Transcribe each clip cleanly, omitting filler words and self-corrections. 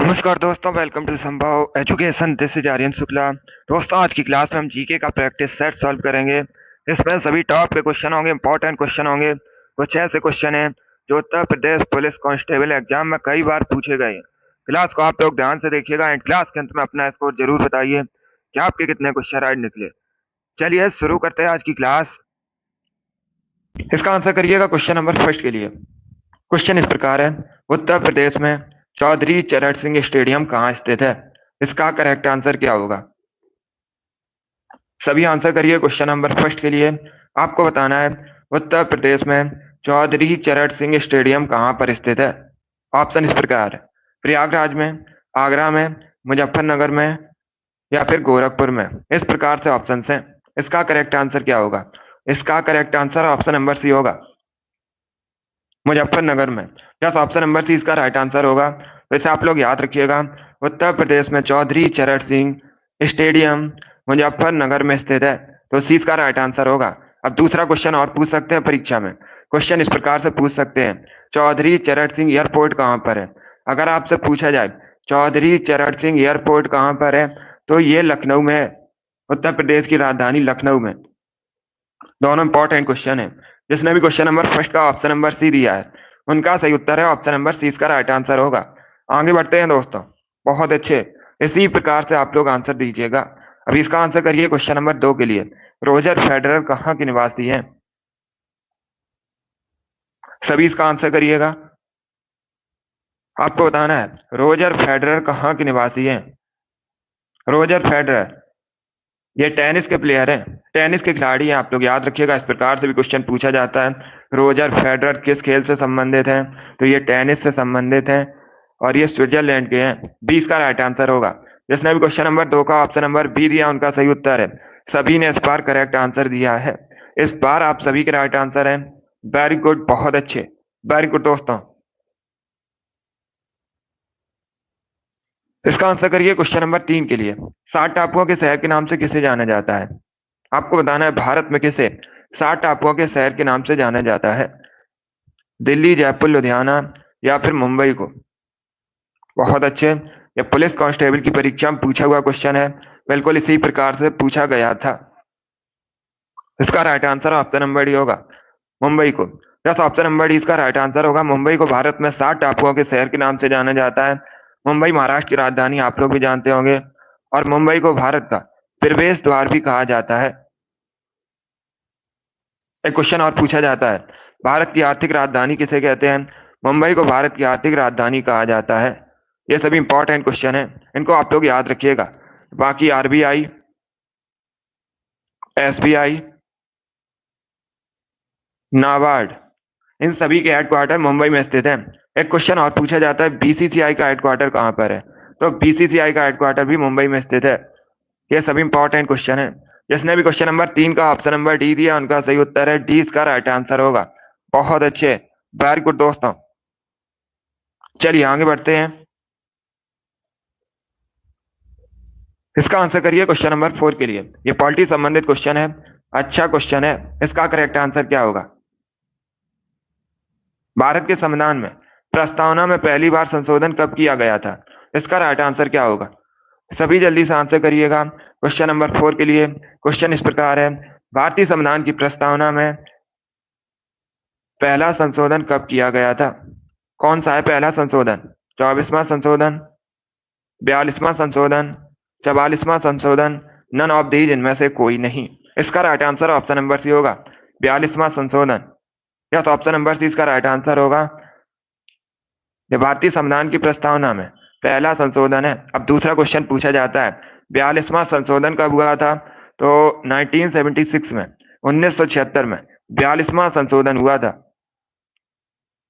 नमस्कार दोस्तों, welcome to Sambhav education. This is Aryan Shukla. दोस्तों, आज की क्लास में हम जीके का प्रैक्टिस सेट सॉल्व करेंगे। इसमें सभी टॉप के क्वेश्चन होंगे, इंपॉर्टेंट क्वेश्चन होंगे। कुछ ऐसे क्वेश्चन हैं जो Uttar Pradesh police constable exam में कई बार पूछे गए हैं। क्लास को आप लोग ध्यान से देखिएगा एंड क्लास के अंत में अपना स्कोर जरूर बताइए कि आपके कितने क्वेश्चन राइट निकले। चलिए शुरू करते हैं आज की क्लास। इसका आंसर करिएगा क्वेश्चन नंबर फर्स्ट के लिए। क्वेश्चन इस प्रकार है, उत्तर प्रदेश में चौधरी चरण सिंह स्टेडियम कहाँ स्थित है? इसका करेक्ट आंसर क्या होगा? सभी आंसर करिए क्वेश्चन नंबर फर्स्ट के लिए। आपको बताना है उत्तर प्रदेश में चौधरी चरण सिंह स्टेडियम कहाँ पर स्थित है। ऑप्शन इस प्रकार है, प्रयागराज में, आगरा में, मुजफ्फरनगर में या फिर गोरखपुर में। इस प्रकार से ऑप्शन हैं। इसका करेक्ट आंसर क्या होगा? इसका correct answer option number C होगा, मुजफ्फरनगर में। यस, ऑप्शन नंबर सी इसका राइट आंसर होगा। तो इसे आप लोग याद रखिएगा, उत्तर प्रदेश में चौधरी चरण सिंह स्टेडियम मुजफ्फरनगर में स्थित है। तो सी इसका राइट आंसर होगा। अब दूसरा क्वेश्चन और पूछ सकते हैं परीक्षा में। क्वेश्चन इस प्रकार से पूछ सकते हैं, चौधरी चरण सिंह एयरपोर्ट कहाँ पर है? अगर आपसे पूछा जाए चौधरी चरण सिंह एयरपोर्ट कहाँ पर है, तो ये लखनऊ में है, उत्तर प्रदेश की राजधानी लखनऊ में। दोनों इंपॉर्टेंट क्वेश्चन है। जिसने भी क्वेश्चन नंबर फर्स्ट का ऑप्शन नंबर सी दिया है, उनका सही उत्तर है ऑप्शन नंबर सी इसका राइट आंसर होगा। आगे बढ़ते हैं दोस्तों, बहुत अच्छे। इसी प्रकार से आप लोग आंसर दीजिएगा। अभी इसका आंसर करिए क्वेश्चन नंबर 2 के लिए। रोजर फेडरर कहाँ के निवासी हैं? सभी इसका आंसर करिएगा। आपको बताना है रोजर फेडरर कहाँ के निवासी हैं। रोजर फेडरर ये टेनिस के प्लेयर हैं, टेनिस के खिलाड़ी हैं। आप लोग याद रखिएगा, इस प्रकार से भी क्वेश्चन पूछा जाता है। रोजर फेडरर किस खेल से संबंधित हैं? तो ये टेनिस से संबंधित हैं और ये स्विट्जरलैंड के हैं। 20 का राइट आंसर होगा। जिसने भी क्वेश्चन नंबर 2 का ऑप्शन नंबर बी दिया, उनका सही उत्तर है। सभी ने इस बार करेक्ट आंसर दिया है। इस बार आप सभी के राइट आंसर हैं। वेरी गुड, बहुत अच्छे, वेरी गुड दोस्तों। इसका आंसर करिए क्वेश्चन नंबर 3 के लिए। 7 टापुओं के शहर के नाम से किसे जाना जाता है? आपको बताना है भारत में किसे 7 टापुओं के शहर के नाम से जाना जाता है। दिल्ली, जयपुर, लुधियाना या फिर मुंबई को। बहुत अच्छे। ये पुलिस कांस्टेबल की परीक्षा में पूछा हुआ क्वेश्चन है, बिल्कुल इसी प्रकार से पूछा गया था। इसका right answer option number D होगा, मुंबई को। यस, ऑप्शन नंबर डी इसका राइट आंसर होगा। मुंबई को भारत में 7 टापुओं के शहर के नाम से जाना जाता है। मुंबई महाराष्ट्र की राजधानी आप लोग भी जानते होंगे, और मुंबई को भारत का प्रवेश द्वार भी कहा जाता है। एक क्वेश्चन और पूछा जाता है, भारत की आर्थिक राजधानी किसे कहते हैं? मुंबई को भारत की आर्थिक राजधानी कहा जाता है। ये सभी इंपॉर्टेंट क्वेश्चन है, इनको आप लोग याद रखिएगा। बाकी आरबीआई, एसबीआई, नाबार्ड, इन सभी के हेडक्वार्टर मुंबई में स्थित हैं। एक क्वेश्चन और पूछा जाता है, बीसीसीआई का हेडक्वार्टर कहाँ पर है? तो बीसीसीआई का हेडक्वार्टर भी मुंबई में स्थित है। ये सभी इंपॉर्टेंट क्वेश्चन है। जिसने भी क्वेश्चन नंबर 3 का ऑप्शन नंबर डी दिया, उनका सही उत्तर है डी इसका राइट आंसर होगा। बहुत अच्छे, वेरी गुड दोस्तों। चलिए आगे बढ़ते हैं। इसका आंसर करिए क्वेश्चन नंबर 4 के लिए। ये पॉलिटी संबंधित क्वेश्चन है, अच्छा क्वेश्चन है। इसका करेक्ट आंसर क्या होगा? भारत के संविधान में प्रस्तावना में पहली बार संशोधन कब किया गया था? इसका राइट आंसर क्या होगा? सभी जल्दी से आंसर करिएगा क्वेश्चन नंबर 4 के लिए। क्वेश्चन इस प्रकार है, भारतीय संविधान की प्रस्तावना में पहला संशोधन कब किया गया था? कौन सा है पहला संशोधन? 24वां संशोधन, 42वां संशोधन, 44वां संशोधन, नन ऑफ दीज, इनमें से कोई नहीं। इसका right answer option number C होगा, 42वां संशोधन। यस, ऑप्शन नंबर सी इसका राइट आंसर होगा। ये भारतीय संविधान की प्रस्तावना में पहला संशोधन है। अब दूसरा क्वेश्चन पूछा जाता है, 42वां संशोधन कब हुआ था? तो 1976 में, 1976 में 42वां संशोधन हुआ था।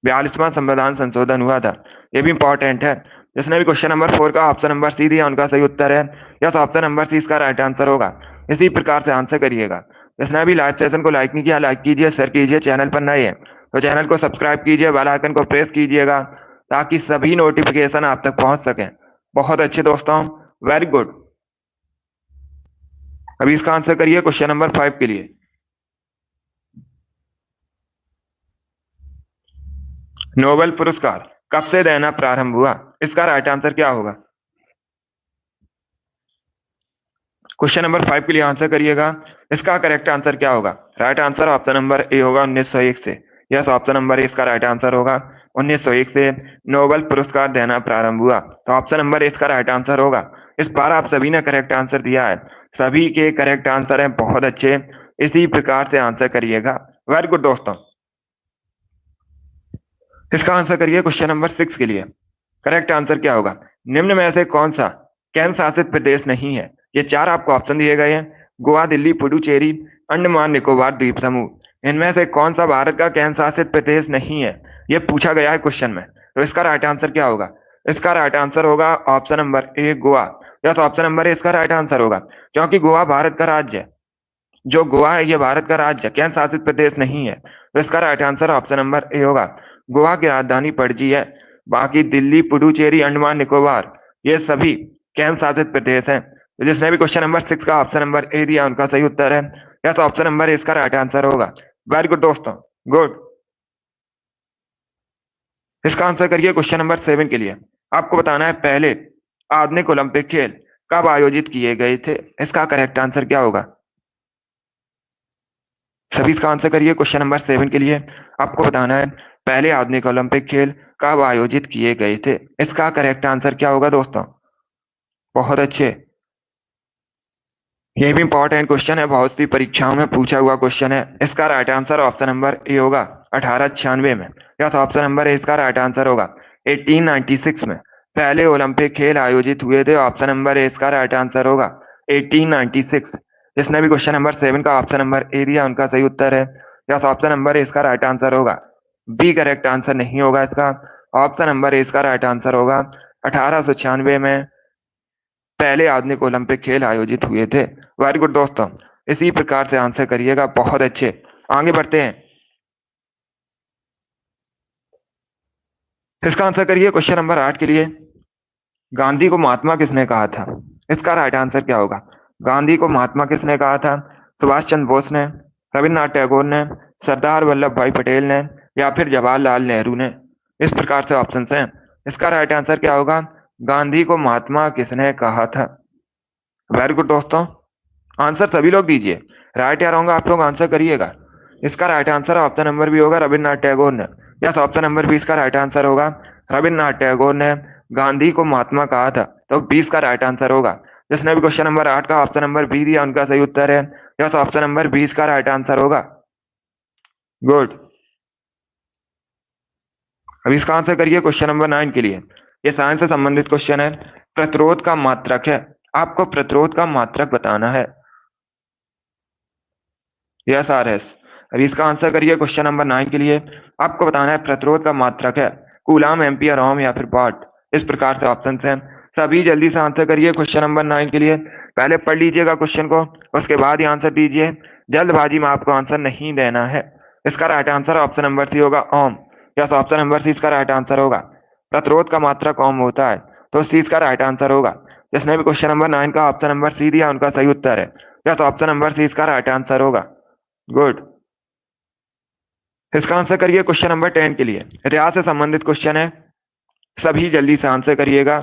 42वां संविधान संशोधन हुआ था। ये भी इंपॉर्टेंट है। जिसने भी क्वेश्चन नंबर 4 का ऑप्शन नंबर सी दिया, उनका सही उत्तर है यस, ऑप्शन नंबर सी इसका राइट आंसर होगा। इसी प्रकार से आंसर करिएगा। जिसने भी लाइव सेशन को लाइक नहीं किया, लाइक कीजिए, शेयर कीजिए। चैनल पर नए हैं तो चैनल को सब्सक्राइब कीजिए, बेल आइकन को प्रेस कीजिएगा ताकि सभी नोटिफिकेशन आप तक पहुंच सकें। बहुत अच्छे दोस्तों, वेरी गुड। अभी इसका आंसर करिए क्वेश्चन नंबर 5 के लिए। नोबेल पुरस्कार कब से देना प्रारंभ हुआ? इसका राइट आंसर क्या होगा? क्वेश्चन नंबर 5 के लिए आंसर करिएगा। इसका करेक्ट आंसर क्या होगा? Right answer option number A होगा 1901 से। यस, ऑप्शन नंबर ए इसका राइट आंसर होगा। 1901 से नोबेल पुरस्कार देना प्रारंभ हुआ, तो ऑप्शन नंबर ए इसका राइट आंसर होगा। इस बार आप सभी ने करेक्ट आंसर दिया है, सभी के करेक्ट आंसर हैं, बहुत अच्छे। इसी प्रकार से आंसर करिएगा। वेरी गुड दोस्तों। इसका आंसर करिए क्वेश्चन नंबर 6 के लिए। करेक्ट आंसर क्या होगा? निम्न में से कौन सा केंद्र शासित प्रदेश नहीं है? ये 4 आपको ऑप्शन दिए गए हैं। गोवा, दिल्ली, पुडुचेरी, अंडमान निकोबार द्वीप समूह। इनमें से कौन सा भारत का केंद्र शासित प्रदेश नहीं है? ये पूछा गया है क्वेश्चन में, तो इसका राइट आंसर क्या होगा? इसका राइट आंसर होगा ऑप्शन नंबर ए गोवा। या तो ऑप्शन नंबर ए इसका राइट आंसर होगा, क्योंकि गोवा भारत का राज्य है। जो गोवा है ये भारत का राज्य, केंद्र शासित प्रदेश नहीं है, तो इसका right answer option number A होगा। गोवा की राजधानी पणजी है। बाकी दिल्ली, पुडुचेरी, अंडमान निकोबार ये सभी केंद्र शासित प्रदेश हैं। तो जिसने भी क्वेश्चन नंबर 6 का ऑप्शन नंबर ए दिया उनका सही उत्तर है। या तो ऑप्शन नंबर ए इसका राइट आंसर होगा। वेरी गुड दोस्तों, गुड। इसका आंसर करिए क्वेश्चन नंबर 7 के लिए। आपको बताना है पहले आधुनिक ओलंपिक खेल कब आयोजित किए गए थे? इसका करेक्ट आंसर क्या होगा? सभी इसका आंसर करिए क्वेश्चन नंबर 7 के लिए। आपको बताना है पहले आधुनिक ओलंपिक खेल कब आयोजित किए गए थे? इसका करेक्ट आंसर क्या होगा दोस्तों? बहुत अच्छे। यह भी इंपॉर्टेंट क्वेश्चन है, बहुत सी परीक्षाओं में पूछा हुआ क्वेश्चन है। इसका right answer option number A होगा 1896 में। या तो ऑप्शन नंबर ए इसका राइट आंसर होगा। 1896 में पहले ओलंपिक खेल आयोजित हुए थे। ऑप्शन नंबर ए इसका राइट आंसर होगा 1896। जिसने भी क्वेश्चन नंबर 7 का ऑप्शन नंबर ए दिया उनका सही उत्तर है। या तो ऑप्शन नंबर ए इसका राइट आंसर होगा। बी करेक्ट आंसर नहीं होगा इसका। ऑप्शन नंबर ए इसका राइट आंसर होगा 1896 में पहले आधुनिक ओलंपिक खेल आयोजित हुए थे। वेरी गुड दोस्तों, इसी प्रकार से आंसर करिएगा, बहुत अच्छे। आगे बढ़ते हैं। इसका आंसर करिए क्वेश्चन नंबर 8 के लिए। गांधी को महात्मा किसने कहा था? इसका राइट आंसर क्या होगा? गांधी को महात्मा किसने कहा था? सुभाष चंद्र बोस ने, रविन्द्रनाथ टैगोर ने, सरदार वल्लभ भाई पटेल ने, या फिर जवाहरलाल नेहरू ने? इस प्रकार से ऑप्शन हैं। इसका राइट आंसर क्या होगा? गांधी को महात्मा किसने कहा था? वेरी गुड दोस्तों, आंसर सभी लोग दीजिए। राइट या रॉन्ग आप लोग आंसर करिएगा। इसका right answer option number B होगा रविन्द्रनाथ टैगोर ने। या तो ऑप्शन नंबर 20 का राइट आंसर होगा रविन्द्रनाथ टैगोर ने गांधी को महात्मा कहा था, तो 20 का राइट आंसर होगा। जिसने भी क्वेश्चन नंबर 8 का ऑप्शन नंबर बी दिया उनका सही उत्तर है। या तो ऑप्शन नंबर 20 का राइट आंसर होगा। गुड। अब इसका आंसर करिए क्वेश्चन नंबर 9 के लिए। ये साइंस से संबंधित क्वेश्चन है। प्रतिरोध का मात्रक है, आपको प्रतिरोध का मात्रक बताना है। Yes R S. अब इसका आंसर करिए क्वेश्चन नंबर 9 के लिए। आपको बताना है प्रतिरोध का मात्रक है कूलाम, एम्पियर, ओम या फिर वाट। इस प्रकार से ऑप्शन हैं। सभी जल्दी से आंसर करिए क्वेश्चन नंबर 9 के लिए। पहले पढ़ लीजिएगा क्वेश्चन को, उसके बाद ही आंसर दीजिए। जल्दबाजी में आपको आंसर नहीं देना है। इसका right answer option number C ohm ओम। या तो ऑप्शन नंबर सी इसका राइट आंसर होगा। प्रतिरोध का मात्रक ओम होता है, तो सी इसका राइट आंसर होगा। जिसने भी क्वेश्चन नंबर 9 का ऑप्शन नंबर सी दिया उनका सही उत्तर है। या तो ऑप्शन नंबर सी इसका राइट आंसर होगा। गुड। इसका आंसर करिए क्वेश्चन नंबर 10 के लिए। इतिहास से संबंधित क्वेश्चन है, सभी जल्दी से आंसर करिएगा।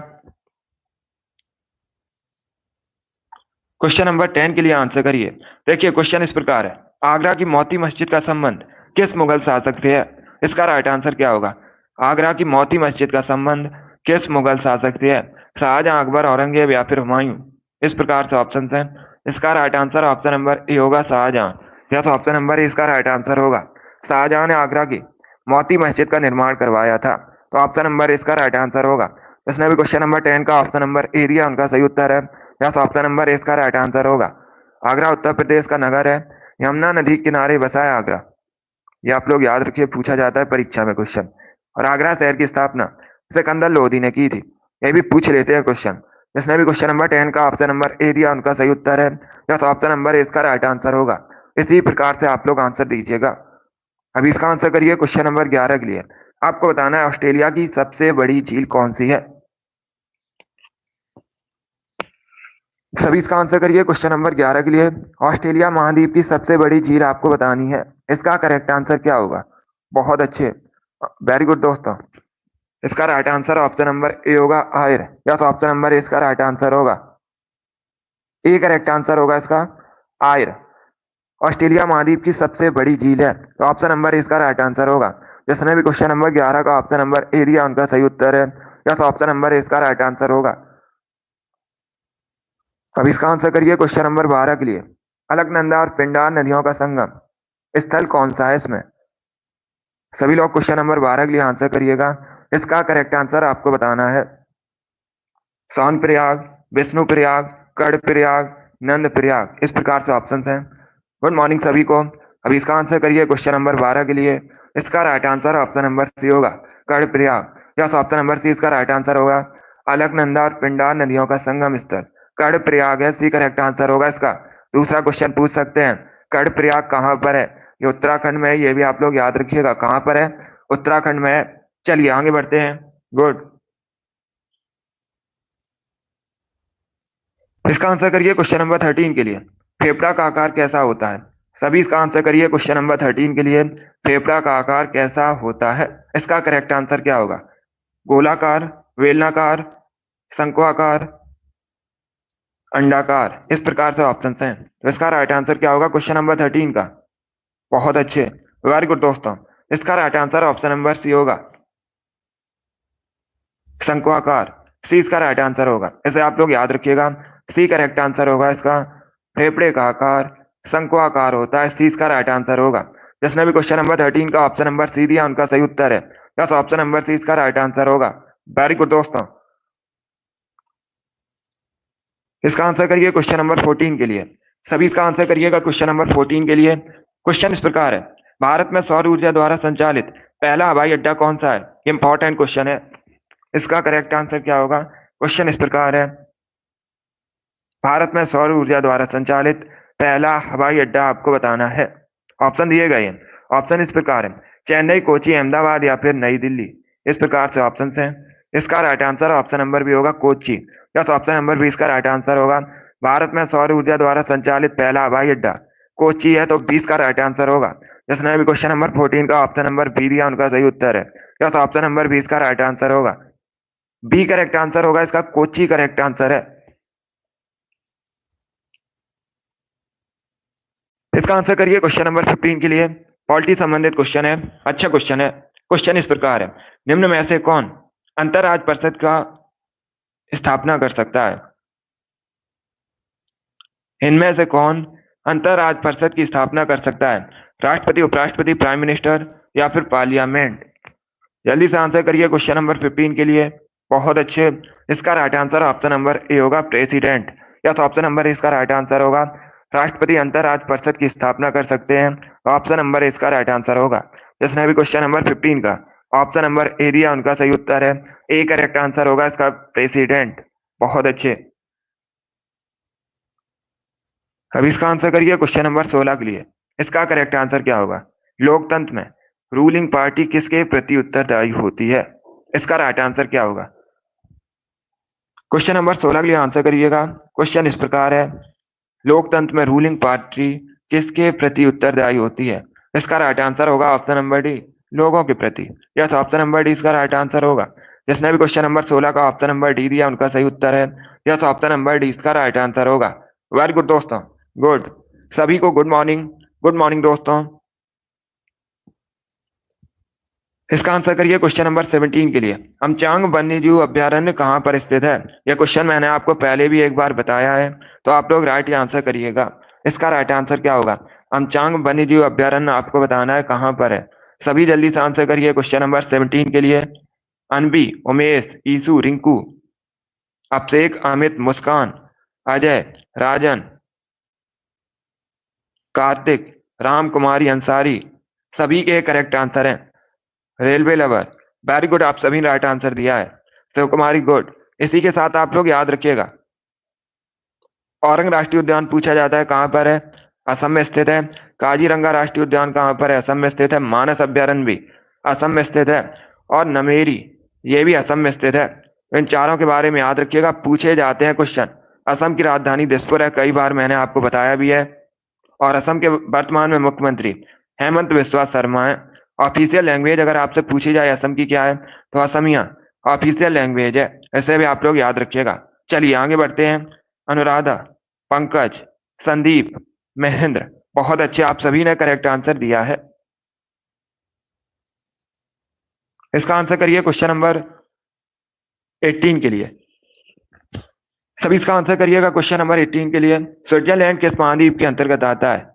क्वेश्चन नंबर 10 के लिए आंसर करिए। देखिए क्वेश्चन इस प्रकार है, आगरा की मोती मस्जिद का संबंध किस मुगल शासक से है? इसका राइट आंसर क्या होगा? आगरा की मोती मस्जिद का संबंध किस मुगल शासक से है? शाहजहां, अकबर, औरंगजेब या फिर हुमायूं? इस प्रकार से ऑप्शन हैं। इसका right answer option number A होगा शाहजहां। या तो ऑप्शन नंबर ए इसका राइट आंसर होगा। शाहजहां ने आगरा की मोती मस्जिद का निर्माण करवाया था, तो ऑप्शन नंबर इसका राइट आंसर होगा। इसने भी क्वेश्चन नंबर 10 का ऑप्शन नंबर ए दिया उनका सही उत्तर है। या तो ऑप्शन नंबर ए इसका राइट आंसर होगा। आगरा उत्तर प्रदेश का नगर है, यमुना नदी के किनारे बसा है आगरा। ये आप लोग याद रखिए, पूछा जाता है परीक्षा में क्वेश्चन। और आगरा शहर की स्थापना सिकंदर लोदी ने की थी, ये भी पूछ लेते हैं क्वेश्चन। जिसने भी क्वेश्चन नंबर 10 का ऑप्शन नंबर ए दिया उनका सही उत्तर है। या तो ऑप्शन नंबर ए इसका राइट आंसर होगा। इसी प्रकार से आप लोग आंसर दीजिएगा। अभी इसका आंसर करिए क्वेश्चन नंबर 11 के लिए। आपको बताना है ऑस्ट्रेलिया की सबसे बड़ी झील कौन सी है? सभी इसका आंसर करिए क्वेश्चन नंबर 11 के लिए। ऑस्ट्रेलिया महाद्वीप की सबसे बड़ी झील आपको बतानी है। इसका करेक्ट आंसर क्या होगा? बहुत अच्छे, वेरी गुड दोस्तों। इसका right answer option number A होगा आयर, या तो ऑप्शन नंबर ए इसका राइट आंसर होगा। ए करेक्ट आंसर होगा इसका आयर। ऑस्ट्रेलिया महाद्वीप की सबसे बड़ी झील है, तो ऑप्शन नंबर ए इसका राइट आंसर होगा। जिसने भी क्वेश्चन नंबर 11 का ऑप्शन नंबर ए दिया उनका सही उत्तर है, या तो ऑप्शन नंबर ए इसका राइट आंसर होगा। अब इसका आंसर करिए क्वेश्चन नंबर 12 के लिए। अलकनंदा और पिंडार नदियों का संगम स्थल कौन सा है इसमें? सभी लोग क्वेश्चन नंबर 12 के लिए आंसर करिएगा। इसका करेक्ट आंसर आपको बताना है सोनप्रयाग, विष्णुप्रयाग, कर्णप्रयाग, नंदप्रयाग, इस प्रकार से ऑप्शन हैं। गुड मॉर्निंग सभी को। अभी इसका आंसर करिए क्वेश्चन नंबर 12 के लिए। इसका right answer option number C होगा कर्णप्रयाग, या ऑप्शन नंबर सी इसका राइट आंसर होगा। अलकनंदा और पिंडार नदियों का संगम स्थल कर्णप्रयाग है, सी करेक्ट आंसर होगा इसका। दूसरा क्वेश्चन पूछ सकते हैं कर्णप्रयाग कहाँ पर है? ये उत्तराखंड में है, ये भी आप लोग याद रखिएगा कहाँ पर है, उत्तराखंड में है। चलिए आगे बढ़ते हैं। गुड। इसका आंसर करिए क्वेश्चन नंबर 13 के लिए। फेफड़ा का आकार कैसा होता है? सभी इसका आंसर करिए क्वेश्चन नंबर 13 के लिए। फेफड़ा का आकार कैसा होता है? इसका करेक्ट आंसर क्या होगा? गोलाकार, बेलनाकार, शंक्वाकार, अंडाकार, इस प्रकार से ऑप्शन हैं। तो इसका राइट आंसर क्या होगा क्वेश्चन नंबर 13 का? बहुत अच्छे, वेरी गुड दोस्तों। इसका right answer option number C होगा शंक्वाकार, सी इसका राइट आंसर होगा। इसे आप लोग याद रखिएगा, सी करेक्ट आंसर होगा इसका। फेफड़े का आकार शंक्वाकार होता है, सी इसका राइट आंसर होगा। जिसने भी क्वेश्चन नंबर 13 का ऑप्शन नंबर सी दिया उनका सही उत्तर है, या तो ऑप्शन नंबर सी इसका राइट आंसर होगा। वेरी गुड दोस्तों। इसका आंसर करिए क्वेश्चन नंबर 14 के लिए। सभी इसका आंसर करिएगा क्वेश्चन नंबर 14 के लिए। क्वेश्चन इस प्रकार है, भारत में सौर ऊर्जा द्वारा संचालित पहला हवाई अड्डा कौन सा है? इंपॉर्टेंट क्वेश्चन है। इसका करेक्ट आंसर क्या होगा? क्वेश्चन इस प्रकार है, भारत में सौर ऊर्जा द्वारा संचालित पहला हवाई अड्डा आपको बताना है। ऑप्शन दिए गए हैं, ऑप्शन इस प्रकार है, चेन्नई, कोची, अहमदाबाद या फिर नई दिल्ली, इस प्रकार से ऑप्शन हैं। इसका राइट आंसर ऑप्शन नंबर भी होगा कोची, या तो ऑप्शन नंबर बी इसका राइट आंसर होगा। भारत में सौर ऊर्जा द्वारा संचालित पहला हवाई अड्डा कोची है, तो 20 का राइट आंसर होगा। जिसने भी क्वेश्चन नंबर 14 का ऑप्शन नंबर बी दिया उनका सही उत्तर है, या तो ऑप्शन नंबर 20 का राइट आंसर होगा। बी करेक्ट आंसर होगा इसका, कोची करेक्ट आंसर है। इसका आंसर करिए क्वेश्चन नंबर 15 के लिए। पॉलिटी संबंधित क्वेश्चन है, अच्छा क्वेश्चन है। क्वेश्चन इस प्रकार है, निम्न में से कौन अंतरराज्य परिषद का स्थापना कर सकता है? इनमें से कौन अंतरराज्य परिषद की स्थापना कर सकता है? राष्ट्रपति, उपराष्ट्रपति, प्राइम मिनिस्टर या फिर पार्लियामेंट? जल्दी से आंसर करिए क्वेश्चन नंबर 15 के लिए। बहुत अच्छे। इसका right answer option number A होगा प्रेसिडेंट, या तो ऑप्शन नंबर इसका राइट आंसर होगा। राष्ट्रपति अंतरराज्य परिषद की स्थापना कर सकते हैं, ऑप्शन नंबर इसका राइट आंसर होगा। जिसने भी क्वेश्चन नंबर 15 का ऑप्शन नंबर ए दिया उनका सही उत्तर है, ए करेक्ट आंसर होगा इसका प्रेसिडेंट। बहुत अच्छे। अब इसका आंसर करिए क्वेश्चन नंबर 16 के लिए। इसका करेक्ट आंसर क्या होगा? लोकतंत्र में रूलिंग पार्टी किसके प्रति उत्तरदायी होती है? इसका राइट आंसर क्या होगा? क्वेश्चन नंबर 16 के लिए आंसर करिएगा। क्वेश्चन इस प्रकार है, लोकतंत्र में रूलिंग पार्टी किसके प्रति उत्तरदायी होती है? इसका राइट आंसर होगा ऑप्शन नंबर डी, लोगों के प्रति, या तो ऑप्शन नंबर डी इसका राइट आंसर होगा। जिसने भी क्वेश्चन नंबर 16 का ऑप्शन नंबर डी दिया उनका सही उत्तर है, या तो ऑप्शन नंबर डी इसका राइट आंसर होगा। वेरी गुड दोस्तों, गुड। सभी को गुड मॉर्निंग। गुड मॉर्निंग दोस्तों। इसका आंसर करिए क्वेश्चन नंबर 17 के लिए। अमचांग वन्यजीव अभ्यारण्य कहाँ पर स्थित है? यह क्वेश्चन मैंने आपको पहले भी एक बार बताया है, तो आप लोग राइट आंसर करिएगा। इसका राइट आंसर क्या होगा? अमचांग वन्यजीव अभ्यारण्य आपको बताना है कहाँ पर है। सभी जल्दी से आंसर करिए क्वेश्चन नंबर 17 के लिए। अनबी, उमेश, ईसु, रिंकू, अभिषेक, अमित, मुस्कान, अजय, राजन, कार्तिक, राम कुमारी अंसारी, सभी के करेक्ट आंसर हैं। रेलवे लवर, वेरी गुड, आप सभी ने राइट आंसर दिया है। शिव कुमारी, गुड। इसी के साथ आप लोग याद रखिएगा, औरंग राष्ट्रीय उद्यान पूछा जाता है कहाँ पर है? असम में स्थित है। काजीरंगा राष्ट्रीय उद्यान कहाँ पर है? असम में स्थित है। मानस अभ्यारण्य भी असम में स्थित है, और नमेरी ये भी असम में स्थित है। इन चारों के बारे में याद रखिएगा, पूछे जाते हैं क्वेश्चन। असम की राजधानी दिसपुर है, कई बार मैंने आपको बताया भी है। और असम के वर्तमान में मुख्यमंत्री हेमंत बिस्वा शर्मा है। ऑफिशियल लैंग्वेज अगर आपसे पूछी जाए असम की क्या है, तो असमिया ऑफिशियल लैंग्वेज है, ऐसे भी आप लोग याद रखिएगा। चलिए आगे बढ़ते हैं। अनुराधा, पंकज, संदीप, महेंद्र, बहुत अच्छे, आप सभी ने करेक्ट आंसर दिया है। इसका आंसर करिए क्वेश्चन नंबर 18 के लिए। सभी इसका आंसर करिएगा क्वेश्चन नंबर 18 के लिए। स्विट्जरलैंड किस महाद्वीप के अंतर्गत आता है?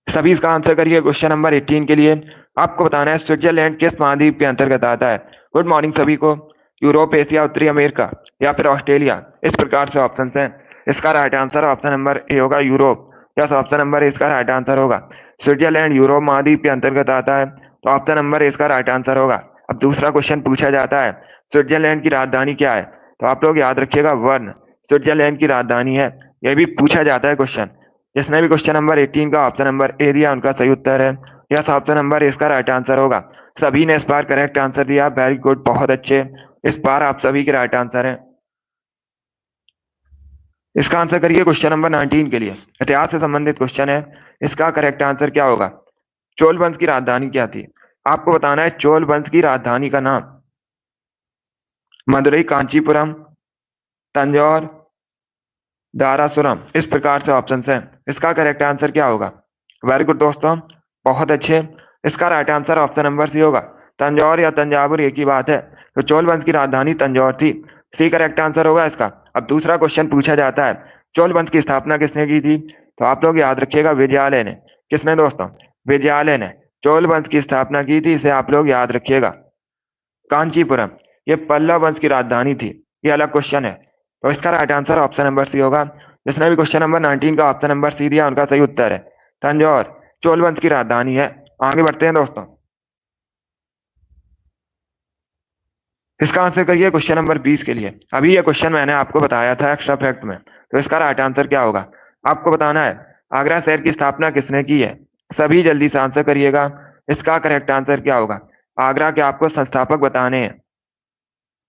सभी इसका आंसर करिए क्वेश्चन नंबर 18 के लिए। आपको बताना है स्विट्जरलैंड किस महाद्वीप के अंतर्गत आता है। गुड मॉर्निंग सभी को। यूरोप, एशिया, उत्तरी अमेरिका या फिर ऑस्ट्रेलिया, इस प्रकार से ऑप्शन हैं। इसका right answer option number A होगा, Europe. Yes, option number A इसका राइट आंसर होगा। स्विट्जरलैंड यूरोप महाद्वीप के अंतर्गत आता है, तो ऑप्शन नंबर ए इसका राइट आंसर होगा। अब दूसरा क्वेश्चन पूछा जाता है, स्विट्जरलैंड की राजधानी क्या है? तो आप लोग याद रखिएगा, वर्न स्विट्जरलैंड की राजधानी है। यह भी पूछा जाता है क्वेश्चन। जिसने भी क्वेश्चन नंबर 18 का ऑप्शन नंबर ए दिया, उनका सही उत्तर है यस, ऑप्शन नंबर इसका राइट आंसर होगा। सभी ने इस बार करेक्ट आंसर दिया, वेरी गुड, बहुत अच्छे। इस बार आप सभी के राइट आंसर हैं। इसका आंसर करिए क्वेश्चन नंबर 19 के लिए। इतिहास से संबंधित क्वेश्चन है। इसका करेक्ट आंसर क्या होगा? चोल वंश की राजधानी क्या थी? आपको बताना है चोल वंश की राजधानी का नाम। मदुरई, कांचीपुरम, तंजौर, दारासुरम, इस प्रकार से ऑप्शन हैं। इसका करेक्ट आंसर क्या होगा? वेरी गुड दोस्तों, बहुत अच्छे। इसका right answer option number C होगा। तंजौर या तंजावुर एक ही बात है। तो चोल वंश की राजधानी तंजौर थी, सी करेक्ट आंसर होगा इसका। अब दूसरा क्वेश्चन पूछा जाता है, चोल वंश की स्थापना किसने की थी? तो आप लोग याद रखिएगा, विजयालय ने। किसने दोस्तों? विजयालय ने चोल वंश की स्थापना की थी, इसे आप लोग याद रखिएगा। कांचीपुरम, ये पल्लव वंश की राजधानी थी। ये अलग क्वेश्चन है, तो इसका right answer option number C होगा। जिसने भी क्वेश्चन नंबर 19 का ऑप्शन नंबर सी दिया, उनका सही उत्तर है तंजौर, चोल वंश की राजधानी है। आगे बढ़ते हैं दोस्तों। इसका आंसर करिए क्वेश्चन नंबर 20 के लिए। अभी ये क्वेश्चन मैंने आपको बताया था एक्स्ट्रा फैक्ट में, तो इसका राइट आंसर क्या होगा? आपको बताना है आगरा शहर की स्थापना किसने की है। सभी जल्दी से आंसर करिएगा। इसका करेक्ट आंसर क्या होगा? आगरा के आपको संस्थापक बताने हैं।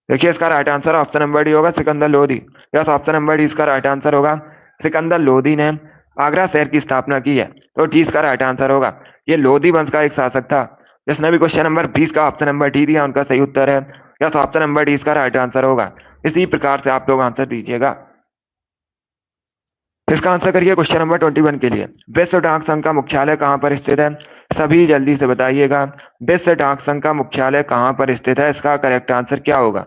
देखिए, इसका right answer option number D होगा, Sikandar Lodhi. Yes, option number D इसका राइट आंसर होगा। सिकंदर लोधी ने आगरा शहर की स्थापना की है, तो डी इसका राइट आंसर होगा। ये लोधी वंश का एक शासक था। जिसने भी क्वेश्चन नंबर 20 का ऑप्शन नंबर डी दिया, उनका सही उत्तर है यस, ऑप्शन नंबर डी इसका राइट आंसर होगा। इसी प्रकार से आप लोग आंसर दीजिएगा। इसका आंसर करिए क्वेश्चन नंबर 21 के लिए। विश्व डाक संघ का मुख्यालय कहाँ पर स्थित है? सभी जल्दी से बताइएगा, विश्व डाक संघ का मुख्यालय कहाँ पर स्थित है? इसका करेक्ट आंसर क्या होगा?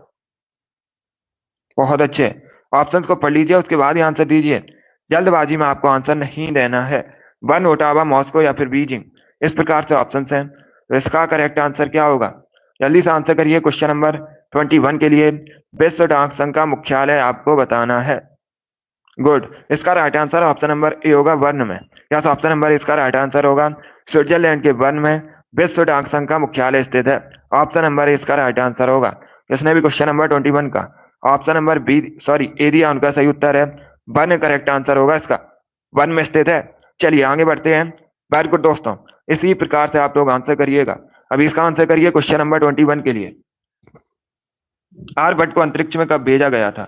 बहुत अच्छे, ऑप्शंस को पढ़ लीजिए, उसके बाद ही आंसर दीजिए। जल्दबाजी में आपको आंसर नहीं देना है। बर्न, ओटावा, मॉस्को या फिर बीजिंग, इस प्रकार से ऑप्शंस हैं। तो इसका करेक्ट आंसर क्या होगा? जल्दी से आंसर करिए क्वेश्चन नंबर 21 के लिए। विश्व डाक संघ का मुख्यालय आपको बताना है। गुड, इसका right answer option number A होगा, बर्न में। यस, ऑप्शन नंबर इसका राइट आंसर होगा। स्विट्जरलैंड के बर्न में विश्व डाक संघ का मुख्यालय स्थित है। ऑप्शन नंबर इसका राइट आंसर होगा। जिसने भी क्वेश्चन नंबर 21 का ऑप्शन नंबर बी सॉरी ए दिया, उनका सही उत्तर है बर्न, करेक्ट आंसर होगा इसका। बर्न में स्थित है। चलिए आगे बढ़ते हैं। वेरी गुड दोस्तों, इसी प्रकार से आप लोग आंसर करिएगा। अभी इसका आंसर करिए क्वेश्चन नंबर 21 के लिए। आर्यभट्ट को अंतरिक्ष में कब भेजा गया था?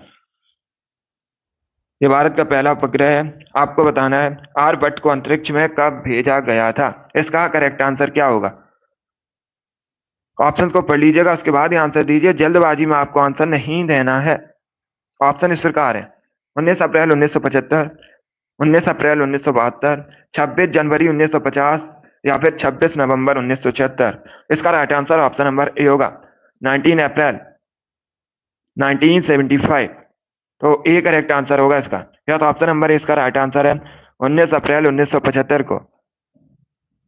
ये भारत का पहला उपग्रह है। आपको बताना है आर्यभट्ट को अंतरिक्ष में कब भेजा गया था। इसका करेक्ट आंसर क्या होगा? ऑप्शन को पढ़ लीजिएगा, उसके बाद ही आंसर दीजिए। जल्दबाजी में आपको आंसर नहीं देना है। ऑप्शन इस प्रकार है: 19 अप्रैल 1975, 19 अप्रैल 1972, 26 जनवरी 1950 या फिर 26 नवंबर 1976। इसका right answer option number A होगा, 19 अप्रैल 1975। तो ए करेक्ट आंसर होगा इसका। या तो ऑप्शन नंबर इसका राइट आंसर है। 19 अप्रैल 1975 को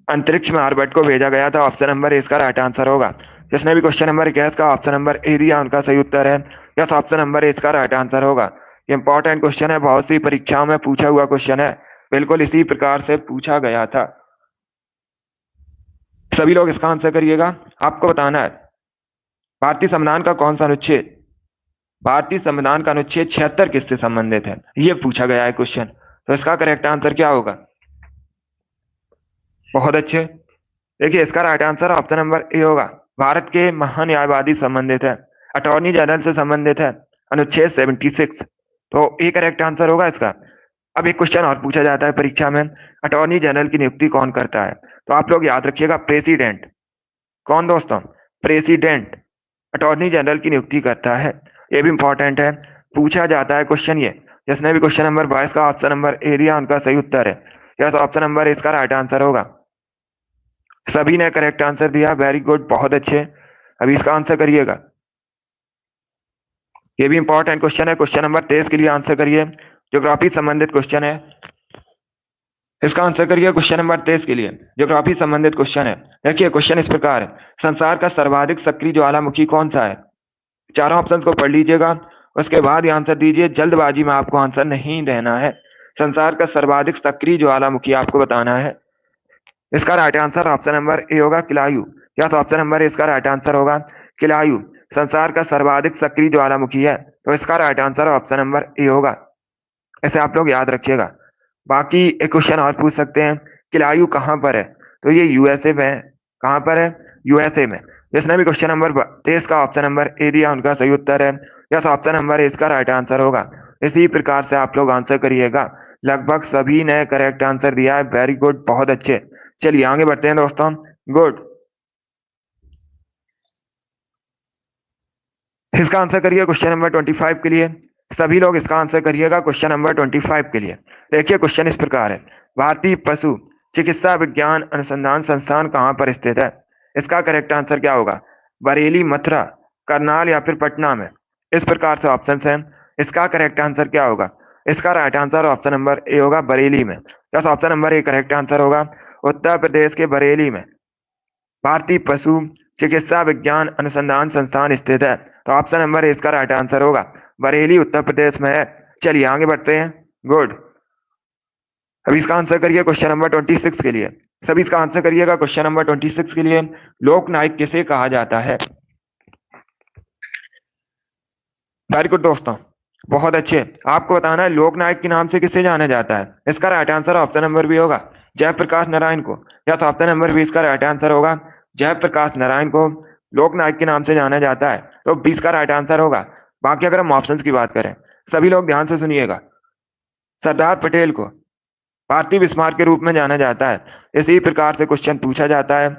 अंतरिक्ष में आर्यभट्ट को भेजा गया था। ऑप्शन नंबर इसका राइट आंसर होगा। जिसने भी क्वेश्चन नंबर 21 का ऑप्शन नंबर ए दिया, उनका सही उत्तर है यस, ऑप्शन नंबर इसका राइट आंसर होगा। इंपॉर्टेंट क्वेश्चन है, बहुत सी परीक्षाओं में पूछा हुआ क्वेश्चन है। बिल्कुल इसी प्रकार से पूछा गया था। सभी लोग इसका आंसर करिएगा। आपको बताना है भारतीय संविधान का कौन सा अनुच्छेद, भारतीय संविधान का अनुच्छेद 76 किससे संबंधित है? ये पूछा गया है क्वेश्चन। तो इसका करेक्ट आंसर क्या होगा? बहुत अच्छे, देखिए इसका right answer option number A होगा, भारत के महान्यायवादी संबंधित है, अटॉर्नी जनरल से संबंधित है, अनुच्छेद 76। तो ए करेक्ट आंसर होगा इसका। अब एक क्वेश्चन और पूछा जाता है परीक्षा में, अटॉर्नी जनरल की नियुक्ति कौन करता है? तो आप लोग याद रखिएगा, प्रेसिडेंट। कौन दोस्तों? प्रेसिडेंट अटॉर्नी जनरल की नियुक्ति करता है। ये भी इंपॉर्टेंट है, पूछा जाता है क्वेश्चन ये। जिसने भी क्वेश्चन नंबर 22 का ऑप्शन नंबर ए दिया उनका सही उत्तर है। यस, ऑप्शन नंबर ए इसका राइट आंसर होगा। सभी ने करेक्ट आंसर दिया, वेरी गुड, बहुत अच्छे। अभी इसका आंसर करिएगा। ये भी इंपॉर्टेंट क्वेश्चन है, क्वेश्चन नंबर 23 के लिए आंसर करिए। ज्योग्राफी संबंधित क्वेश्चन है, इसका आंसर करिए क्वेश्चन नंबर 23 के लिए। ज्योग्राफी संबंधित क्वेश्चन है। देखिए क्वेश्चन इस प्रकार है, संसार का सर्वाधिक सक्रिय ज्वालामुखी कौन सा है? चारों ऑप्शंस को पढ़ लीजिएगा, उसके बाद ही आंसर दीजिए। जल्दबाजी में आपको आंसर नहीं देना है। संसार का सर्वाधिक सक्रिय ज्वालामुखी आपको बताना है। इसका right answer option number A होगा, किलायु। या तो ऑप्शन नंबर ए इसका राइट आंसर होगा, किलायु संसार का सर्वाधिक सक्रिय ज्वालामुखी है, तो इसका right answer option number A होगा। ऐसे आप लोग याद रखिएगा। बाकी एक क्वेश्चन और पूछ सकते हैं, किलायु कहाँ पर है? तो ये यूएसए में है। कहाँ पर है? यूएसए में। जिसने भी क्वेश्चन नंबर 23 का ऑप्शन नंबर ए दिया उनका सही उत्तर है। यस, ऑप्शन नंबर ए इसका राइट आंसर होगा। इसी प्रकार से आप लोग आंसर करिएगा। लगभग सभी ने करेक्ट आंसर दिया है, वेरी गुड, बहुत अच्छे। चलिए आगे बढ़ते हैं दोस्तों। गुड, इसका आंसर करिए क्वेश्चन नंबर 25 के लिए। सभी लोग इसका आंसर करिएगा क्वेश्चन नंबर 25 के लिए। देखिए क्वेश्चन इस प्रकार है, भारतीय पशु चिकित्सा विज्ञान अनुसंधान संस्थान कहाँ पर स्थित है? इसका करेक्ट आंसर क्या होगा? बरेली, मथुरा, करनाल या फिर पटना में। इस प्रकार से ऑप्शन हैं। इसका करेक्ट आंसर क्या होगा? इसका right answer option number A होगा, बरेली में। Yes, option number A correct answer होगा। उत्तर प्रदेश के बरेली में भारतीय पशु चिकित्सा विज्ञान अनुसंधान संस्थान स्थित है, तो ऑप्शन नंबर ए इसका राइट आंसर होगा। बरेली उत्तर प्रदेश में है। चलिए आगे बढ़ते हैं। गुड, अभी इसका आंसर करिए क्वेश्चन नंबर 26 के लिए। सभी इसका आंसर करिएगा क्वेश्चन नंबर 26 के लिए। लोकनायक किसे कहा जाता है? वेरी गुड दोस्तों, बहुत अच्छे। आपको बताना है लोकनायक के नाम से किसे जाना जाता है। इसका right answer option number B होगा, जयप्रकाश नारायण को। या तो ऑप्शन नंबर बी इसका राइट आंसर होगा, जयप्रकाश नारायण को लोकनायक के नाम से जाना जाता है, तो 20 का राइट आंसर होगा। बाकी अगर हम ऑप्शंस की बात करें, सभी लोग ध्यान से सुनिएगा। सरदार पटेल को भारतीय बिस्मार्क के रूप में जाना जाता है। इसी प्रकार से क्वेश्चन पूछा जाता है,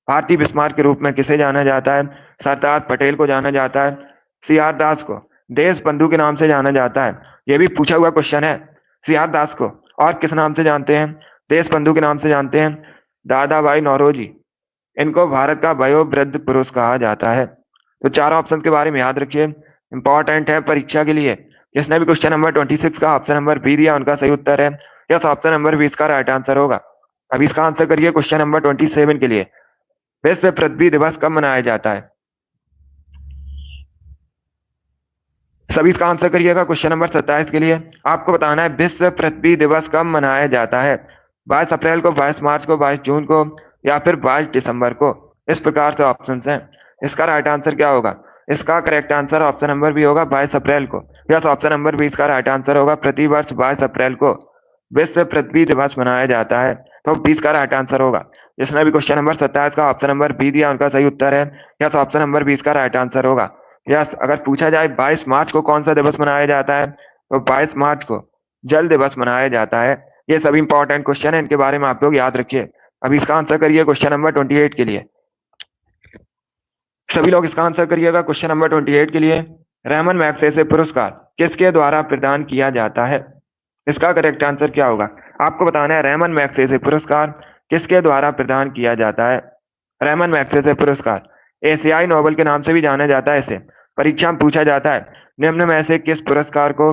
भारतीय बिस्मार्क के रूप में किसे जाना जाता है? सरदार पटेल को जाना जाता है। सीआर दास को देश बंधु के नाम से जाना जाता है। यह भी पूछा हुआ क्वेश्चन है। सीआर दास को और किस नाम से जानते हैं? देश बंधु के नाम से जानते हैं। दादा भाई नौरोजी, इनको भारत का वयोवृद्ध पुरुष कहा जाता है। तो चारों ऑप्शन के बारे में याद रखिए, इंपॉर्टेंट है परीक्षा के लिए। जिसने भी क्वेश्चन नंबर 26 का ऑप्शन नंबर बी दिया उनका सही उत्तर है। यस, ऑप्शन नंबर बी इसका राइट आंसर होगा। अब इसका आंसर करिए क्वेश्चन नंबर 27 के लिए। विश्व पृथ्वी दिवस कब मनाया जाता है? सभी इसका आंसर करिएगा क्वेश्चन नंबर 27 के लिए। आपको बताना है विश्व पृथ्वी दिवस कब मनाया जाता है। 22 अप्रैल को, 22 मार्च को, 22 जून को या फिर 22 दिसंबर को। इस प्रकार से ऑप्शन हैं। इसका राइट आंसर क्या होगा? इसका correct answer option number B होगा, 22 अप्रैल को। यस, ऑप्शन नंबर बी इसका राइट आंसर होगा। प्रतिवर्ष 22 अप्रैल को विश्व पृथ्वी दिवस मनाया जाता है, तो 20 का राइट आंसर होगा। जिसने भी क्वेश्चन नंबर 27 का ऑप्शन नंबर बी दिया उनका सही उत्तर है। यस, ऑप्शन नंबर 20 का राइट आंसर होगा। यस, अगर पूछा जाए 22 मार्च को कौन सा दिवस मनाया जाता है, तो 22 मार्च को जल दिवस मनाया जाता है। ये सभी इंपॉर्टेंट क्वेश्चन है, इनके बारे में आप लोग याद रखिए। अब इसका आंसर करिए क्वेश्चन नंबर 28 के लिए। सभी लोग इसका आंसर करिएगा क्वेश्चन नंबर 28 के लिए। रहमान मैग्सेसे पुरस्कार किसके द्वारा प्रदान किया जाता है? इसका करेक्ट आंसर क्या होगा? आपको बताना है रहमान मैग्सेसे पुरस्कार किसके द्वारा प्रदान किया जाता है। रहमान मैग्सेसे पुरस्कार एशियाई नोबेल के नाम से भी जाना जाता है। इसे परीक्षा में पूछा जाता है, निम्न में से किस पुरस्कार को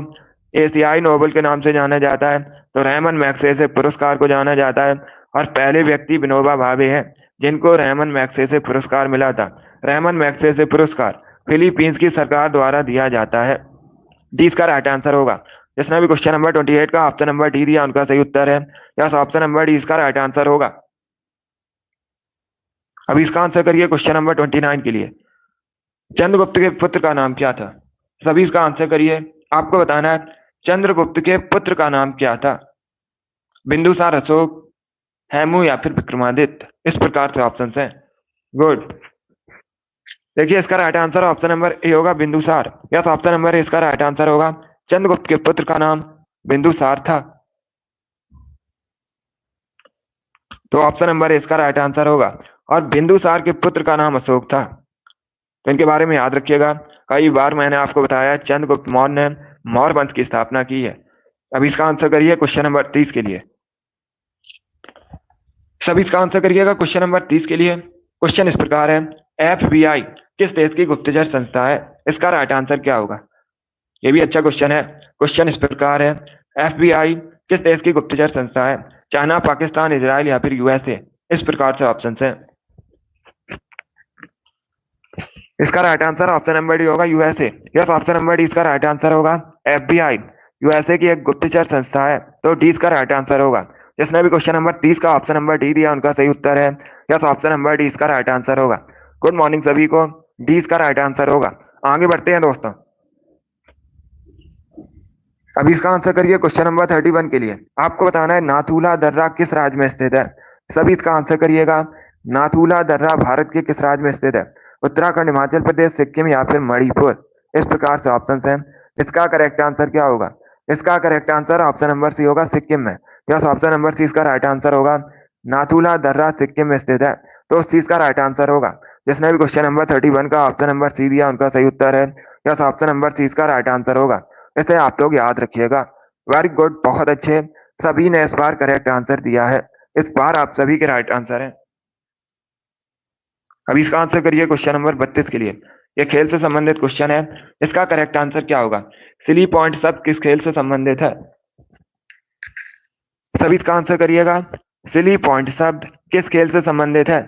एशियाई नोबेल के नाम से जाना जाता है? तो रहमान मैग्सेसे पुरस्कार को जाना जाता है। और पहले व्यक्ति विनोबा भावे हैं जिनको रहमान मैग्सेसे पुरस्कार मिला था। रहमान मैग्सेसे पुरस्कार फिलीपींस की सरकार द्वारा दिया जाता है। डी इसका राइट आंसर होगा। जिसने भी क्वेश्चन नंबर 28 का ऑप्शन नंबर डी दिया उनका सही उत्तर है। यस, ऑप्शन नंबर डी इसका राइट आंसर होगा। अभी इसका आंसर करिए क्वेश्चन नंबर 29 के लिए। चंद्रगुप्त के पुत्र का नाम क्या था? सभी इसका आंसर करिए। आपको बताना है चंद्रगुप्त के पुत्र का नाम क्या था। बिंदुसार, अशोक, हेमू या फिर विक्रमादित्य। इस प्रकार से ऑप्शन हैं। गुड, देखिए इसका right answer option number A होगा, Bindusara. Yes, option number A इसका राइट आंसर होगा। चंद्रगुप्त के पुत्र का नाम बिंदुसार था, तो ऑप्शन नंबर ए इसका राइट आंसर होगा। और बिंदुसार के पुत्र का नाम अशोक था। तो इनके बारे में याद रखिएगा। कई बार मैंने आपको बताया चंद्रगुप्त मौर्य ने मौर्य वंश की स्थापना की है। अब इसका आंसर करिए क्वेश्चन नंबर 30 के लिए। सभी इसका आंसर करिएगा क्वेश्चन नंबर 30 के लिए। क्वेश्चन इस प्रकार है, FBI किस देश की गुप्तचर संस्था है? इसका राइट आंसर क्या होगा? ये भी अच्छा क्वेश्चन है। क्वेश्चन इस प्रकार है, FBI किस देश की गुप्तचर संस्था है? चाइना, पाकिस्तान, इजराइल या फिर USA? इस प्रकार से ऑप्शन है। इसका right answer option number D होगा, USA। Yes, option number D इसका राइट आंसर होगा। FBI USA की एक गुप्तचर संस्था है, तो डी इसका राइट आंसर होगा। जिसने भी क्वेश्चन नंबर 30 का ऑप्शन नंबर डी दिया उनका सही उत्तर है। यस, ऑप्शन नंबर डी इसका राइट आंसर होगा। गुड मॉर्निंग सभी को, डी इसका राइट आंसर होगा। आगे बढ़ते हैं दोस्तों। अभी इसका आंसर करिए क्वेश्चन नंबर 31 के लिए। आपको बताना है नाथुला दर्रा किस राज्य में स्थित है? सभी इसका आंसर करिएगा। नाथुला दर्रा भारत के किस राज्य में स्थित है? उत्तराखंड, हिमाचल प्रदेश, सिक्किम या फिर मणिपुर? इस प्रकार से ऑप्शन है। इसका करेक्ट आंसर क्या होगा? इसका correct answer option number C होगा, सिक्किम में। यस, ऑप्शन नंबर सी इसका राइट आंसर होगा। नाथुला दर्रा सिक्किम में स्थित है, तो उस चीज का राइट आंसर होगा। जिसने भी क्वेश्चन नंबर 31 का ऑप्शन नंबर सी दिया उनका सही उत्तर है। यस, ऑप्शन नंबर सी इसका राइट आंसर होगा। इसे आप लोग याद रखिएगा। वेरी गुड, बहुत अच्छे। सभी ने इस बार करेक्ट आंसर दिया है। इस बार आप सभी के राइट आंसर हैं। अभी इसका आंसर करिए क्वेश्चन नंबर 32 के लिए। यह खेल से संबंधित क्वेश्चन है। इसका करेक्ट आंसर क्या होगा? सिली पॉइंट शब्द किस खेल से संबंधित है? सभी इसका आंसर करिएगा। सिली पॉइंट शब्द किस खेल से संबंधित है?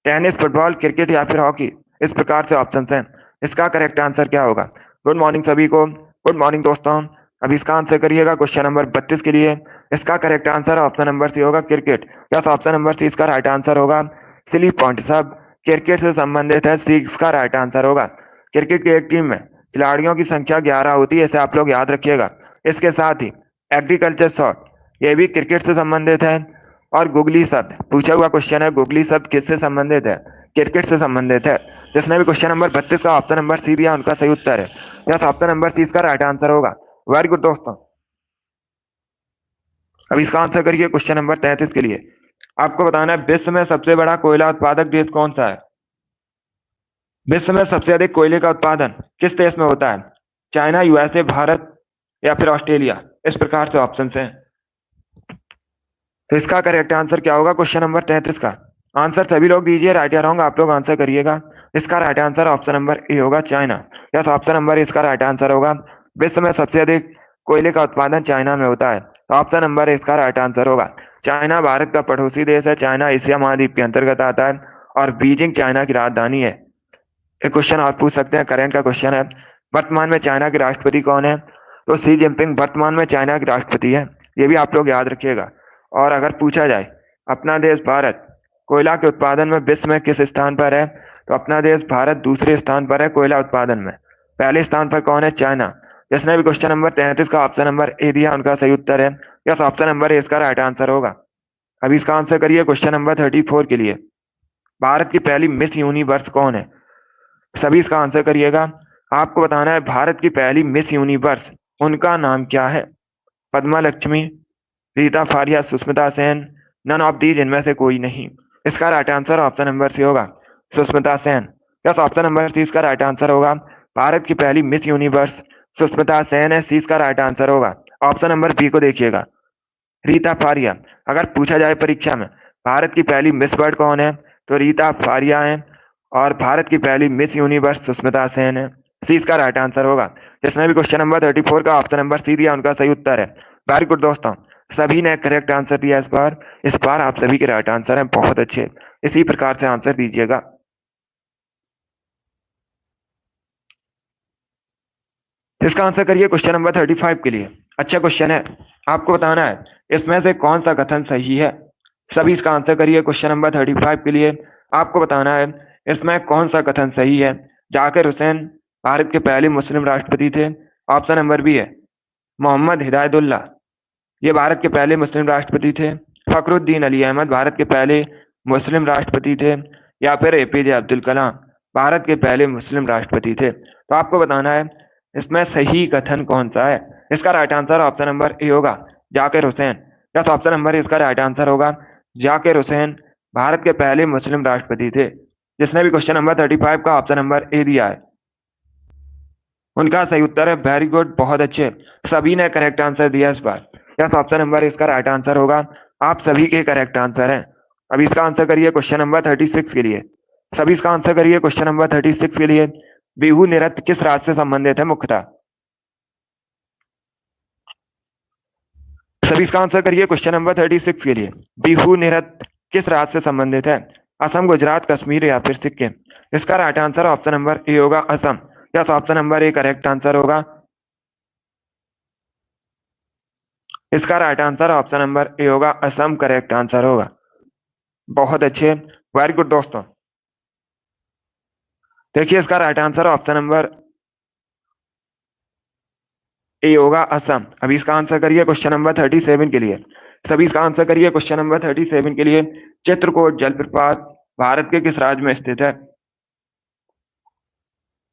टेनिस, फुटबॉल, क्रिकेट या फिर हॉकी? इस प्रकार से ऑप्शन हैं। इसका करेक्ट आंसर क्या होगा? गुड मॉर्निंग सभी को, गुड मॉर्निंग दोस्तों। अब इसका आंसर करिएगा क्वेश्चन नंबर 32 के लिए। इसका correct answer option number C होगा, cricket. Yes, option number C इसका राइट आंसर होगा। सिली पॉइंट शब्द क्रिकेट से संबंधित है, सी इसका राइट आंसर होगा। क्रिकेट की एक टीम में खिलाड़ियों की संख्या 11 होती है, इसे आप लोग याद रखिएगा। इसके साथ ही एग्रीकल्चर शॉट, ये भी क्रिकेट से संबंधित है। और गुगली शब्द, पूछा हुआ क्वेश्चन है, गुगली शब्द किससे संबंधित है? क्रिकेट से संबंधित है। जिसने भी क्वेश्चन नंबर 32 का ऑप्शन नंबर सी दिया उनका सही उत्तर है। यस, ऑप्शन नंबर सी इसका राइट आंसर होगा। वेरी गुड दोस्तों। अब इसका आंसर करिए क्वेश्चन नंबर 33 के लिए। आपको बताना है विश्व में सबसे बड़ा कोयला उत्पादक देश कौन सा है? विश्व में सबसे अधिक कोयले का उत्पादन किस देश में होता है? चाइना, USA, भारत या फिर ऑस्ट्रेलिया? इस प्रकार से ऑप्शन हैं। तो इसका करेक्ट आंसर क्या होगा क्वेश्चन नंबर 33 का? आंसर सभी लोग दीजिए, राइट या रॉन्ग आप लोग आंसर करिएगा। इसका right answer option number A होगा, चाइना। यस, ऑप्शन नंबर इसका राइट आंसर होगा। विश्व में सबसे अधिक कोयले का उत्पादन चाइना में होता है, तो ऑप्शन नंबर इसका राइट आंसर होगा। चाइना भारत का पड़ोसी देश है। चाइना एशिया महाद्वीप के अंतर्गत आता है और बीजिंग चाइना की राजधानी है। एक क्वेश्चन और पूछ सकते हैं, करंट का क्वेश्चन है। वर्तमान में चाइना के राष्ट्रपति कौन है? तो शी जिनपिंग वर्तमान में चाइना के राष्ट्रपति है। ये भी आप लोग याद रखिएगा। और अगर पूछा जाए अपना देश भारत कोयला के उत्पादन में विश्व में किस स्थान पर है, तो अपना देश भारत दूसरे स्थान पर है कोयला उत्पादन में। पहले स्थान पर कौन है? चाइना। जिसने भी क्वेश्चन नंबर 33 का ऑप्शन नंबर ए दिया उनका सही उत्तर है। यस, ऑप्शन नंबर ए इसका राइट आंसर होगा। अभी इसका आंसर करिए क्वेश्चन नंबर 34 के लिए। भारत की पहली मिस यूनिवर्स कौन है? सभी इसका आंसर करिएगा। आपको बताना है भारत की पहली मिस यूनिवर्स, उनका नाम क्या है? Padma Lakshmi, Reita Faria, Sushmita Sen, none of these, इनमें से कोई नहीं। इसका right answer option number C होगा, Sushmita Sen. Yes, option number C इसका राइट आंसर होगा। भारत की पहली मिस यूनिवर्स सुष्मिता सेन है, सी इसका राइट आंसर होगा। ऑप्शन नंबर बी को देखिएगा, रीता फारिया। अगर पूछा जाए परीक्षा में भारत की पहली मिस वर्ल्ड कौन है, तो रीता फारिया है। और भारत की पहली मिस यूनिवर्स सुष्मिता सेन है, सी इसका राइट आंसर होगा। जिसने भी क्वेश्चन नंबर 34 का ऑप्शन नंबर सी दिया उनका सही उत्तर है। वेरी गुड दोस्तों, सभी ने करेक्ट आंसर दिया इस बार आप सभी के राइट आंसर हैं, बहुत अच्छे। इसी प्रकार से आंसर दीजिएगा। इसका आंसर करिए क्वेश्चन नंबर 35 के लिए। अच्छा क्वेश्चन है, आपको बताना है इसमें से कौन सा कथन सही है। सभी इसका आंसर करिए क्वेश्चन नंबर 35 के लिए। आपको बताना है इसमें कौन सा कथन सही है। जाकिर हुसैन भारत के पहले मुस्लिम राष्ट्रपति थे, ऑप्शन नंबर बी है। मोहम्मद हिदायतुल्लाह, ये भारत के पहले मुस्लिम राष्ट्रपति थे। फखरुद्दीन अली अहमद भारत के पहले मुस्लिम राष्ट्रपति थे। या फिर APJ अब्दुल कलाम भारत के पहले मुस्लिम राष्ट्रपति थे। तो आपको बताना है इसमें सही कथन कौन सा है। इसका right answer option number A होगा, Zakir Hussain. Yes, option number इसका राइट आंसर होगा। जाकिर हुसैन भारत के पहले मुस्लिम राष्ट्रपति थे। जिसने भी क्वेश्चन नंबर 35 का ऑप्शन नंबर ए दिया है उनका सही उत्तर है वेरी गुड, बहुत अच्छे। सभी ने करेक्ट आंसर दिया इस बार। यस, ऑप्शन नंबर इसका राइट आंसर होगा। आप सभी के करेक्ट आंसर हैं। अब इसका आंसर करिए क्वेश्चन नंबर 36 के लिए। सभी इसका आंसर करिए क्वेश्चन नंबर 36 के लिए। बिहू नृत्य किस राज्य से संबंधित है मुख्यतः? सभी इसका आंसर करिए क्वेश्चन नंबर 36 के लिए। बिहू नृत्य किस राज्य से संबंधित है? असम, गुजरात, कश्मीर या फिर सिक्किम? इसका right answer option number A होगा, Assam. Yes, option number A correct answer होगा। इसका right answer option number A होगा, असम करेक्ट आंसर होगा। बहुत अच्छे, वेरी गुड दोस्तों। देखिए इसका right answer option number A होगा, असम। अभी इसका आंसर करिए क्वेश्चन नंबर 37 के लिए। सभी इसका आंसर करिए क्वेश्चन नंबर 37 के लिए। चित्रकूट जलप्रपात भारत के किस राज्य में स्थित है?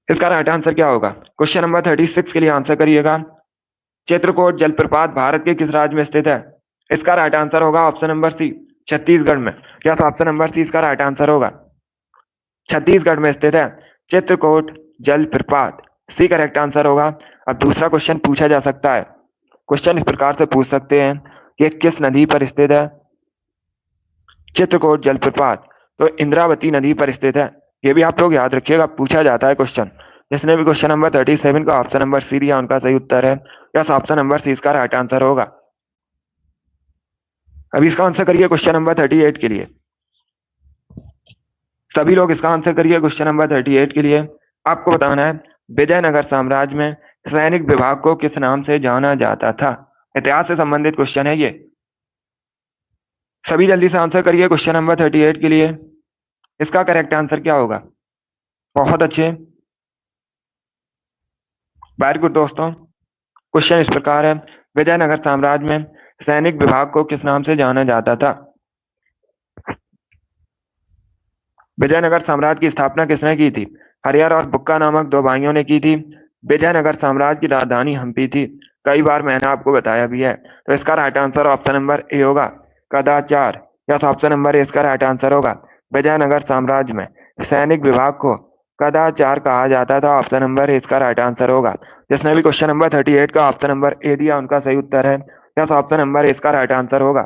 इसका राइट आंसर क्या होगा? क्वेश्चन नंबर 36 के लिए आंसर करिएगा। चित्रकूट जलप्रपात भारत के किस राज्य में स्थित है? इसका राइट आंसर होगा ऑप्शन नंबर सी, छत्तीसगढ़ में। यस, ऑप्शन नंबर सी इसका राइट आंसर होगा। छत्तीसगढ़ में स्थित है चित्रकूट जलप्रपात, सी करेक्ट आंसर होगा। अब दूसरा क्वेश्चन पूछा जा सकता है। क्वेश्चन इस प्रकार से पूछ सकते हैं कि किस नदी पर स्थित है चित्रकूट जलप्रपात? तो इंद्रावती नदी पर स्थित है। ये भी आप लोग याद रखिएगा, पूछा जाता है क्वेश्चन। जिसने भी क्वेश्चन नंबर 37 का ऑप्शन नंबर सी दिया उनका सही उत्तर है। यस, ऑप्शन नंबर सी इसका राइट आंसर होगा। अभी इसका आंसर करिए क्वेश्चन नंबर 38 के लिए। सभी लोग इसका आंसर करिए क्वेश्चन नंबर 38 के लिए। आपको बताना है विजयनगर साम्राज्य में सैनिक विभाग को किस नाम से जाना जाता था? इतिहास से संबंधित क्वेश्चन है ये। सभी जल्दी से आंसर करिए क्वेश्चन नंबर 38 के लिए। इसका करेक्ट आंसर क्या होगा? बहुत अच्छे, वेरी गुड दोस्तों। क्वेश्चन इस प्रकार है, विजयनगर साम्राज्य में सैनिक विभाग को किस नाम से जाना जाता था? विजयनगर साम्राज्य की स्थापना किसने की थी? हरिहर और बुक्का नामक दो भाइयों ने की थी। विजयनगर साम्राज्य की राजधानी हम्पी थी। कई बार मैंने आपको बताया भी है। तो इसका right answer option number A होगा, कदाचार। यस, ऑप्शन नंबर ए इसका राइट आंसर होगा। विजयनगर साम्राज्य में सैनिक विभाग को कदाचार कहा जाता था। ऑप्शन नंबर ए इसका राइट आंसर होगा। जिसने भी क्वेश्चन नंबर 38 का ऑप्शन नंबर ए दिया उनका सही उत्तर है। यस, ऑप्शन नंबर ए इसका राइट आंसर होगा।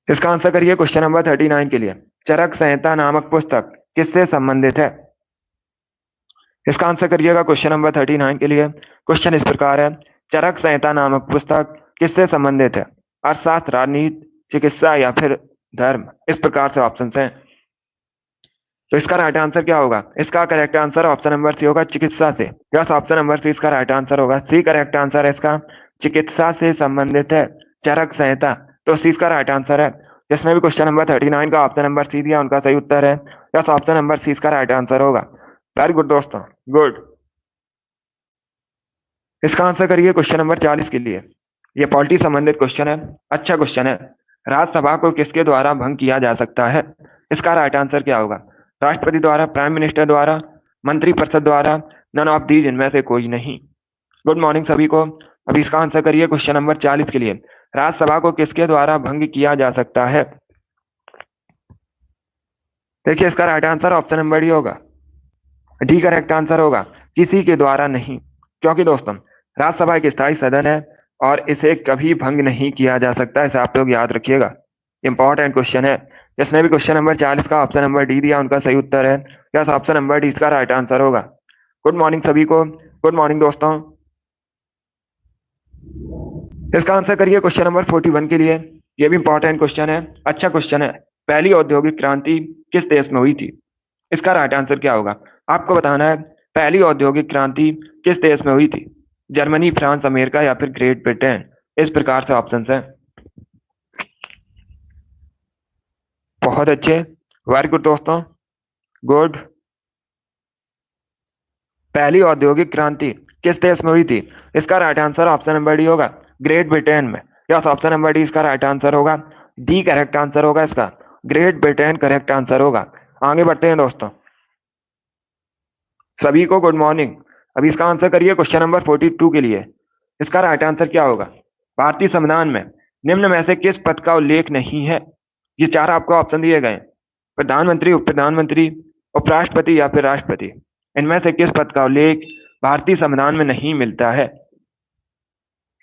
इसका आंसर करिए क्वेश्चन नंबर 39 के लिए। चरक संहिता नामक पुस्तक किससे संबंधित है? इसका आंसर करिएगा क्वेश्चन नंबर 39 के लिए। क्वेश्चन इस प्रकार है, चरक संहिता नामक पुस्तक किससे संबंधित है? अर्थशास्त्र, राजनीति, चिकित्सा या फिर धर्म? इस प्रकार से ऑप्शन हैं। तो इसका राइट आंसर क्या होगा? इसका correct answer option number C होगा, चिकित्सा से। यस, ऑप्शन नंबर सी इसका राइट आंसर होगा। सी करेक्ट आंसर है इसका, चिकित्सा से संबंधित है चरक संहिता। तो सी इसका राइट आंसर है। जिसने भी क्वेश्चन नंबर 39 का ऑप्शन नंबर सी दिया उनका सही उत्तर है। यस, ऑप्शन नंबर सी इसका राइट आंसर होगा। वेरी गुड दोस्तों, गुड। इसका आंसर करिए क्वेश्चन नंबर 40 के लिए। ये पॉलिटी संबंधित क्वेश्चन है, अच्छा क्वेश्चन है। राज्यसभा को किसके द्वारा भंग किया जा सकता है? इसका राइट आंसर क्या होगा? राष्ट्रपति द्वारा, प्राइम मिनिस्टर द्वारा, मंत्रिपरिषद द्वारा, नन ऑफ दीज इनमें से कोई नहीं। गुड मॉर्निंग सभी को। अभी इसका आंसर करिए क्वेश्चन नंबर 40 के लिए। राज्यसभा को किसके द्वारा भंग किया जा सकता है? देखिए इसका right answer option number D होगा, डी करेक्ट आंसर होगा, किसी के द्वारा नहीं। क्योंकि दोस्तों राज्यसभा एक स्थायी सदन है और इसे कभी भंग नहीं किया जा सकता। इसे आप लोग याद रखिएगा, इंपॉर्टेंट क्वेश्चन है। जिसने भी क्वेश्चन नंबर 40 का ऑप्शन नंबर डी दिया उनका सही उत्तर है। यस, ऑप्शन नंबर डी इसका राइट आंसर होगा। गुड मॉर्निंग सभी को, गुड मॉर्निंग दोस्तों। इसका आंसर करिए क्वेश्चन नंबर 41 के लिए। यह भी इंपॉर्टेंट क्वेश्चन है, अच्छा क्वेश्चन है। पहली औद्योगिक क्रांति किस देश में हुई थी? इसका राइट आंसर क्या होगा? आपको बताना है पहली औद्योगिक क्रांति किस देश में हुई थी? जर्मनी, फ्रांस, अमेरिका या फिर ग्रेट ब्रिटेन? इस प्रकार से ऑप्शन है। बहुत अच्छे, वेरी गुड दोस्तों, गुड। पहली औद्योगिक क्रांति किस देश में हुई थी? इसका right answer option number D होगा, ग्रेट ब्रिटेन में। यस, ऑप्शन नंबर डी इसका राइट आंसर होगा। डी करेक्ट आंसर होगा इसका, ग्रेट ब्रिटेन करेक्ट आंसर होगा। आगे बढ़ते हैं दोस्तों, सभी को गुड मॉर्निंग। अभी इसका आंसर करिए क्वेश्चन नंबर 42 के लिए। इसका राइट आंसर क्या होगा? भारतीय संविधान में निम्न में से किस पद का उल्लेख नहीं है? ये चार आपको ऑप्शन दिए गए। प्रधानमंत्री, उप प्रधानमंत्री, उपराष्ट्रपति या फिर राष्ट्रपति, इनमें से किस पद का उल्लेख भारतीय संविधान में नहीं मिलता है?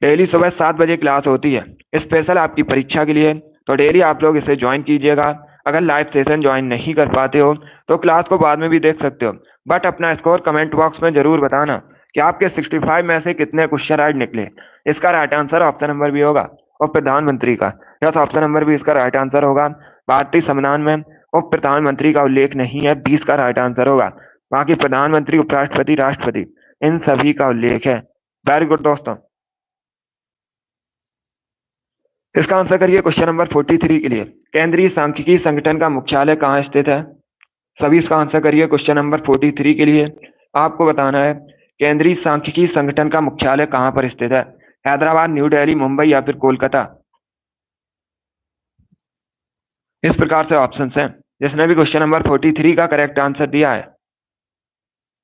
डेली सुबह 7 बजे क्लास होती है स्पेशल आपकी परीक्षा के लिए, तो डेली आप लोग इसे ज्वाइन कीजिएगा। अगर लाइव सेशन ज्वाइन नहीं कर पाते हो तो क्लास को बाद में भी देख सकते हो, बट अपना स्कोर कमेंट बॉक्स में जरूर बताना कि आपके 65 में से कितने क्वेश्चन राइट निकले। इसका right answer option number B होगा, और प्रधानमंत्री का। यस, ऑप्शन नंबर बी इसका राइट आंसर होगा। भारतीय संविधान में उप प्रधानमंत्री का उल्लेख नहीं है, 20 का राइट आंसर होगा। बाकी प्रधानमंत्री, उपराष्ट्रपति, राष्ट्रपति, इन सभी का उल्लेख है। वेरी गुड दोस्तों। इसका आंसर करिए क्वेश्चन नंबर 43 के लिए। केंद्रीय सांख्यिकी संगठन का मुख्यालय कहाँ स्थित है? सभी इसका आंसर करिए क्वेश्चन नंबर 43 के लिए। आपको बताना है केंद्रीय सांख्यिकी संगठन का मुख्यालय कहाँ पर स्थित है? हैदराबाद, न्यू दिल्ली, मुंबई या फिर कोलकाता? इस प्रकार से ऑप्शन हैं। जिसने भी क्वेश्चन नंबर 43 का करेक्ट आंसर दिया है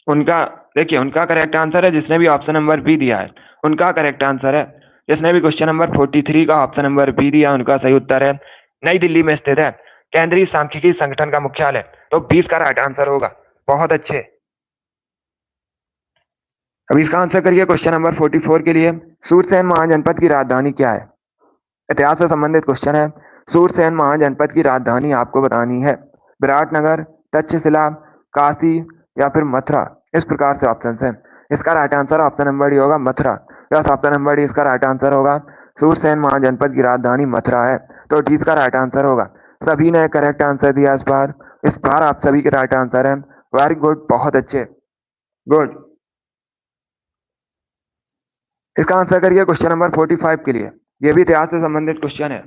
उनका, देखिए उनका करेक्ट आंसर है। जिसने भी ऑप्शन नंबर बी दिया है उनका करेक्ट आंसर है। जिसने भी क्वेश्चन नंबर 43 का ऑप्शन नंबर बी दिया उनका सही उत्तर है। नई दिल्ली में स्थित है केंद्रीय सांख्यिकी संगठन का मुख्यालय, तो 20 का राइट आंसर होगा। बहुत अच्छे। अब इसका आंसर करिए क्वेश्चन नंबर 44 के लिए। सूरसेन महाजनपद की राजधानी क्या है? इतिहास से संबंधित क्वेश्चन है। सूरसेन महाजनपद की राजधानी आपको बतानी है। विराटनगर, तक्षशिला, काशी या फिर मथुरा? इस प्रकार से ऑप्शन है। इसका right answer option number D होगा, Mathura. Yes, option number D इसका राइट आंसर होगा। सूरसेन महाजनपद की राजधानी मथुरा है, तो डी इसका राइट आंसर होगा। सभी ने करेक्ट आंसर दिया इस बार आप सभी के राइट आंसर है। वेरी गुड, बहुत अच्छे, गुड। इसका आंसर करिए क्वेश्चन नंबर 45 के लिए। यह भी इतिहास से संबंधित क्वेश्चन है।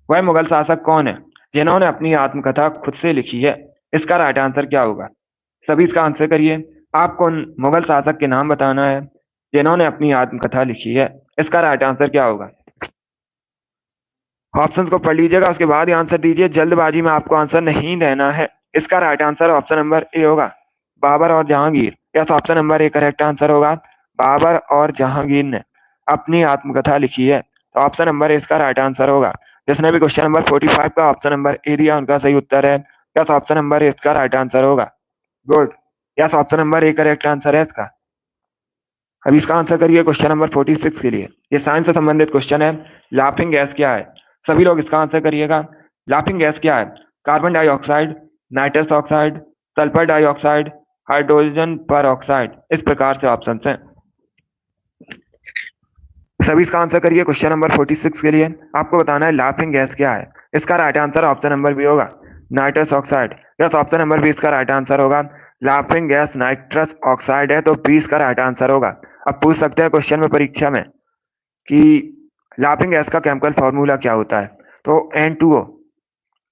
वह मुगल शासक कौन है जिन्होंने अपनी आत्मकथा खुद से लिखी है? इसका राइट आंसर क्या होगा? सभी इसका आंसर करिए। आपको उन मुगल शासक के नाम बताना है जिन्होंने अपनी आत्मकथा लिखी है। इसका राइट आंसर क्या होगा? ऑप्शंस को पढ़ लीजिएगा, उसके बाद ही आंसर दीजिए। जल्दबाजी में आपको आंसर नहीं देना है। इसका right answer option number A होगा, बाबर और Jahangir. Yes, option number A correct answer होगा। बाबर और जहांगीर ने अपनी आत्मकथा लिखी है, तो ऑप्शन नंबर ए इसका राइट आंसर होगा। जिसने भी क्वेश्चन नंबर 45 का ऑप्शन नंबर ए दिया उनका सही उत्तर है। यस, ऑप्शन नंबर ए इसका राइट आंसर होगा। Good. Yes, option number A correct answer है इसका। अब इसका आंसर करिए क्वेश्चन नंबर 46 के लिए। ये साइंस से संबंधित क्वेश्चन है। लाफिंग गैस क्या है? सभी लोग इसका आंसर करिएगा। लाफिंग गैस क्या है? Carbon dioxide, nitrous oxide, sulphur dioxide, hydrogen पर ऑक्साइड? इस प्रकार से ऑप्शन हैं। सभी इसका आंसर करिए क्वेश्चन नंबर 46 के लिए। आपको बताना है लाफिंग गैस क्या है। इसका right answer option number B होगा, nitrous oxide. Yes, option number B इसका राइट आंसर होगा। लाफिंग गैस नाइट्रस ऑक्साइड है, तो 20 का राइट आंसर होगा। अब पूछ सकते हैं क्वेश्चन में, परीक्षा में, कि लाफिंग गैस का केमिकल फॉर्मूला क्या होता है? तो N2O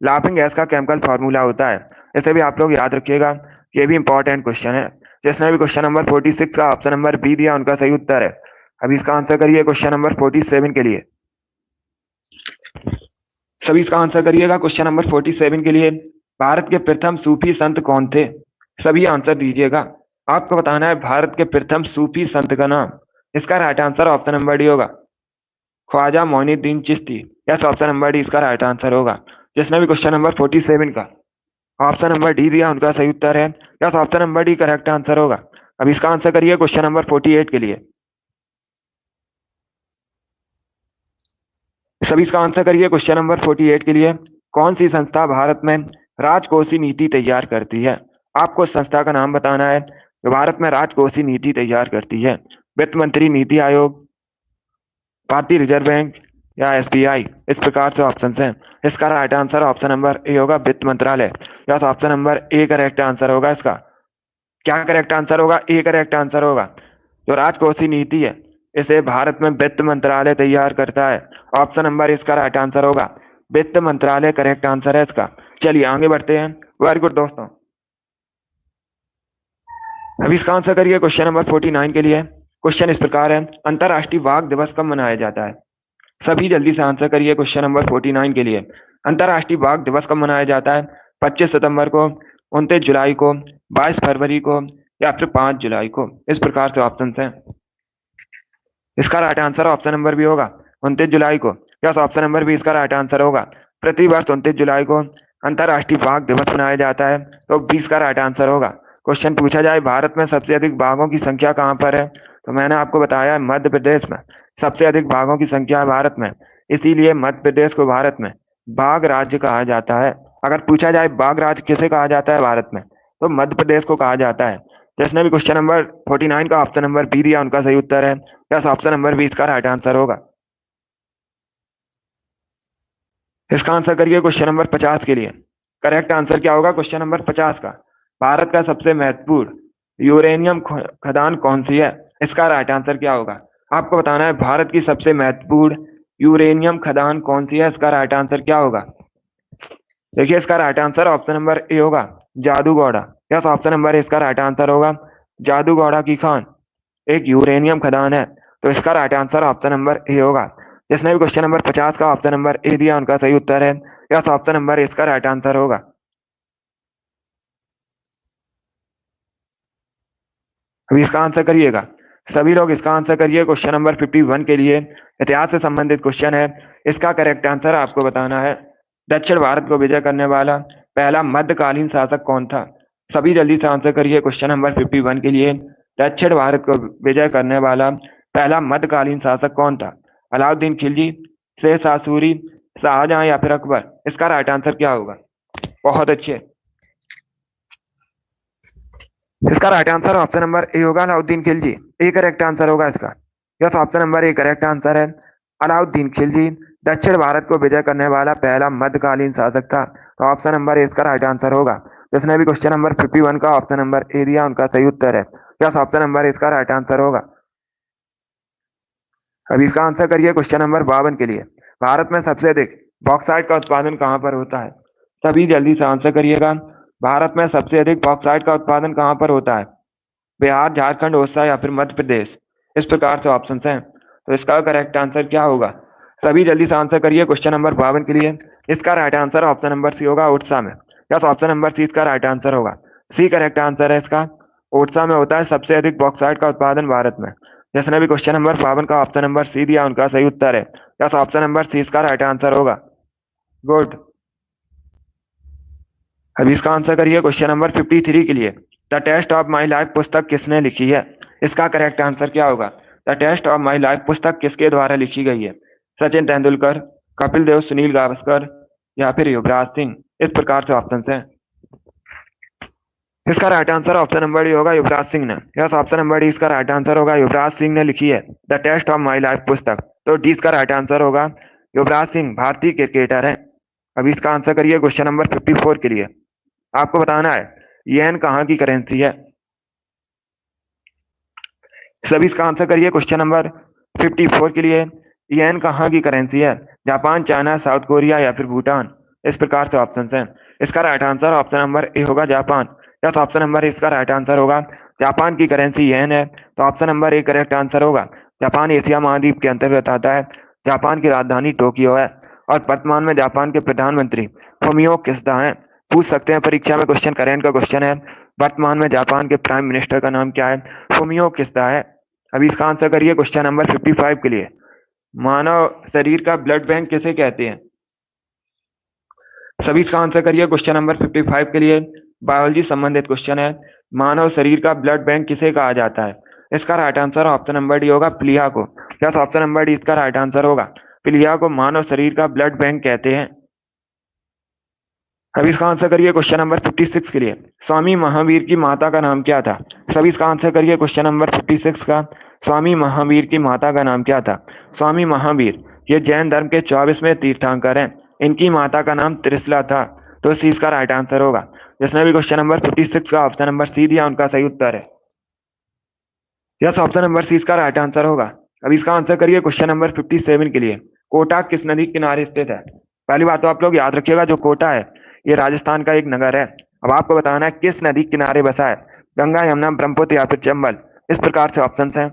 लाफिंग गैस का केमिकल फॉर्मूला होता है। इसे भी आप लोग याद रखिएगा, ये भी इंपॉर्टेंट क्वेश्चन है। जिसने भी क्वेश्चन नंबर 46 का ऑप्शन नंबर बी दिया उनका सही उत्तर है। अब इसका आंसर करिए क्वेश्चन नंबर 47 के लिए। सभी इसका आंसर करिएगा क्वेश्चन नंबर 47 के लिए। भारत के प्रथम सूफी संत कौन थे? सभी आंसर दीजिएगा। आपको बताना है भारत के प्रथम सूफी संत का नाम। इसका right answer option number D होगा, Khwaja Moinuddin Chishti. Yes, option number D इसका राइट आंसर होगा। जिसने भी क्वेश्चन नंबर 47 का ऑप्शन नंबर डी दिया उनका सही उत्तर है। Yes, option number D correct answer होगा। अब इसका आंसर करिए क्वेश्चन नंबर 48 के लिए। सभी इसका आंसर करिए क्वेश्चन नंबर 48 के लिए। कौन सी संस्था भारत में राजकोषीय नीति तैयार करती है? आपको संस्था का नाम बताना है जो भारत में राजकोषीय नीति तैयार करती है। वित्त मंत्री, नीति आयोग, भारतीय रिजर्व बैंक या SBI? इस प्रकार से ऑप्शन हैं। इसका right answer option number A होगा, वित्त मंत्रालय। या option number A correct answer होगा इसका। क्या करेक्ट आंसर होगा? ए करेक्ट आंसर होगा। जो राजकोषीय नीति है इसे भारत में वित्त मंत्रालय तैयार करता है। ऑप्शन नंबर इसका राइट आंसर होगा, वित्त मंत्रालय करेक्ट आंसर है इसका। चलिए आगे बढ़ते हैं। वेरी गुड दोस्तों। अब इसका आंसर करिए क्वेश्चन नंबर 49 के लिए। क्वेश्चन इस प्रकार है, अंतरराष्ट्रीय बाघ दिवस कब मनाया जाता है? सभी जल्दी से आंसर करिए क्वेश्चन नंबर 49 के लिए। अंतरराष्ट्रीय बाघ दिवस कब मनाया जाता है? 25 सितंबर को, 29 जुलाई को, 22 फरवरी को या फिर 5 जुलाई को? इस प्रकार से ऑप्शन हैं। इसका right answer option number B होगा, 29 जुलाई को। यस, ऑप्शन नंबर बी इसका राइट आंसर होगा। प्रतिवर्ष 29 जुलाई को अंतर्राष्ट्रीय बाघ दिवस मनाया जाता है? तो 20 का राइट आंसर होगा। क्वेश्चन पूछा जाए भारत में सबसे अधिक बाघों की संख्या कहाँ पर है? तो मैंने आपको बताया मध्य प्रदेश में सबसे अधिक बाघों की संख्या है भारत में, इसीलिए मध्य प्रदेश को भारत में बाघ राज्य कहा जाता है। अगर पूछा जाए बाघ राज्य किसे कहा जाता है भारत में, तो मध्य प्रदेश को कहा जाता है। जिसने भी क्वेश्चन नंबर 49 का ऑप्शन नंबर बी दिया उनका सही उत्तर है। यस, ऑप्शन नंबर 20 का राइट आंसर होगा। इसका आंसर करिए क्वेश्चन नंबर 50 के लिए। करेक्ट आंसर क्या होगा क्वेश्चन नंबर 50 का? भारत का सबसे महत्वपूर्ण यूरेनियम खदान कौन सी है? इसका राइट आंसर क्या होगा? आपको बताना है भारत की सबसे महत्वपूर्ण यूरेनियम खदान कौन सी है, इसका राइट आंसर क्या होगा? देखिए इसका right answer option number A होगा, जादूगौड़ा। यस, ऑप्शन नंबर ए इसका राइट आंसर होगा। जादूगौड़ा की खान एक यूरेनियम खदान है, तो इसका right answer option number A होगा। जिसने भी क्वेश्चन नंबर 50 का ऑप्शन नंबर ए दिया उनका सही उत्तर है। यस, ऑप्शन नंबर ए इसका राइट आंसर होगा। अभी इसका आंसर करिएगा, सभी लोग इसका आंसर करिए। क्वेश्चन नंबर 51 के लिए इतिहास से संबंधित क्वेश्चन है। इसका करेक्ट आंसर आपको बताना है। दक्षिण भारत को विजय करने वाला पहला मध्यकालीन शासक कौन था? सभी जल्दी से आंसर करिए क्वेश्चन नंबर 51 के लिए। दक्षिण भारत को विजय करने वाला पहला मध्यकालीन शासक कौन था? अलाउद्दीन खिलजी, शेर शाह सूरी, शाहजहां या फिर अकबर? इसका राइट आंसर क्या होगा? बहुत अच्छे, इसका right answer option number A होगा, अलाउद्दीन खिलजी। ए करेक्ट आंसर होगा इसका। Yes, option number A correct answer है। अलाउद्दीन खिलजी दक्षिण भारत को विजय करने वाला पहला मध्यकालीन शासक था, तो ऑप्शन नंबर ए इसका राइट आंसर होगा। जिसने भी क्वेश्चन नंबर 51 का ऑप्शन नंबर ए दिया उनका सही उत्तर है। यस, ऑप्शन नंबर ए इसका राइट आंसर होगा। अभी इसका आंसर करिए क्वेश्चन नंबर 52 के लिए। भारत में सबसे अधिक बॉक्साइट का उत्पादन कहाँ पर होता है? सभी जल्दी से आंसर करिएगा। भारत में सबसे अधिक बॉक्साइट का उत्पादन कहाँ पर होता है? बिहार, झारखंड, ओडिशा या फिर मध्य प्रदेश? इस प्रकार से ऑप्शन हैं, तो इसका करेक्ट आंसर क्या होगा? सभी जल्दी से आंसर करिए क्वेश्चन नंबर 52 के लिए। इसका right answer option number C होगा, ओडिशा में। यस, ऑप्शन नंबर सी इसका राइट आंसर होगा। सी करेक्ट आंसर है इसका। ओडिशा में होता है सबसे अधिक बॉक्साइट का उत्पादन भारत में। जिसने भी क्वेश्चन नंबर 52 का ऑप्शन नंबर सी दिया उनका सही उत्तर है। यस, ऑप्शन नंबर सी इसका राइट आंसर होगा। गुड। अभी इसका आंसर करिए क्वेश्चन नंबर 53 के लिए। The test of my life पुस्तक किसने लिखी है? इसका करेक्ट आंसर क्या होगा? The test of my life पुस्तक किसके द्वारा लिखी गई है? सचिन तेंदुलकर, कपिल देव, सुनील गावस्कर या फिर युवराज सिंह? इस प्रकार से ऑप्शन है। इसका right answer option number D होगा, युवराज सिंह ने। यस, ऑप्शन नंबर डी इसका राइट आंसर होगा, युवराज सिंह ने लिखी है the test of my life पुस्तक। तो डी इसका राइट आंसर होगा। युवराज सिंह भारतीय क्रिकेटर है। अभी इसका आंसर करिए क्वेश्चन नंबर 54 के लिए। आपको बताना है येन कहाँ की करेंसी है? सभी इसका आंसर करिए क्वेश्चन नंबर 54 के लिए। येन कहाँ की करेंसी है? जापान, चाइना, साउथ कोरिया या फिर भूटान? इस प्रकार से ऑप्शन हैं। इसका right answer option number A होगा, Japan. Yes, option number A इसका राइट आंसर होगा। जापान की करेंसी येन है, तो option number A correct answer होगा। जापान एशिया महाद्वीप के अंतर्गत आता है। जापान की राजधानी टोक्यो है और वर्तमान में जापान के प्रधानमंत्री फुमियो किशिदा हैं। पूछ सकते हैं परीक्षा में, क्वेश्चन करेंट का क्वेश्चन है। वर्तमान में जापान के प्राइम मिनिस्टर का नाम क्या है? फुमियो किशिदा है। अभी इसका आंसर करिए क्वेश्चन नंबर 55 के लिए। मानव शरीर का ब्लड बैंक किसे कहते हैं? सभी इसका आंसर करिए क्वेश्चन नंबर 55 के लिए। बायोलॉजी संबंधित क्वेश्चन है। मानव शरीर का ब्लड बैंक किसे कहा जाता है? इसका right answer option number D होगा, प्लिया को। यस, ऑप्शन नंबर डी इसका राइट आंसर होगा। प्लिया को मानव शरीर का ब्लड बैंक कहते हैं। अभी इसका आंसर करिए क्वेश्चन नंबर 56 के लिए। स्वामी महावीर की माता का नाम क्या था? सभी इसका आंसर करिए क्वेश्चन नंबर 56 का। स्वामी महावीर की माता का नाम क्या था? स्वामी महावीर ये जैन धर्म के 24वें तीर्थंकर हैं। इनकी माता का नाम त्रिशला था, तो सी इसका राइट आंसर होगा। जिसने भी क्वेश्चन नंबर 56 का ऑप्शन नंबर सी दिया उनका सही उत्तर है। यस, ऑप्शन नंबर सी इसका राइट आंसर होगा। अब इसका आंसर करिए क्वेश्चन नंबर 57 के लिए। कोटा किस नदी के किनारे स्थित है? पहली बात तो आप लोग याद रखिएगा, जो कोटा है ये राजस्थान का एक नगर है। अब आपको बताना है किस नदी के किनारे बसा है। गंगा, यमुना, ब्रह्मपुत्र या फिर चंबल? इस प्रकार से ऑप्शन हैं।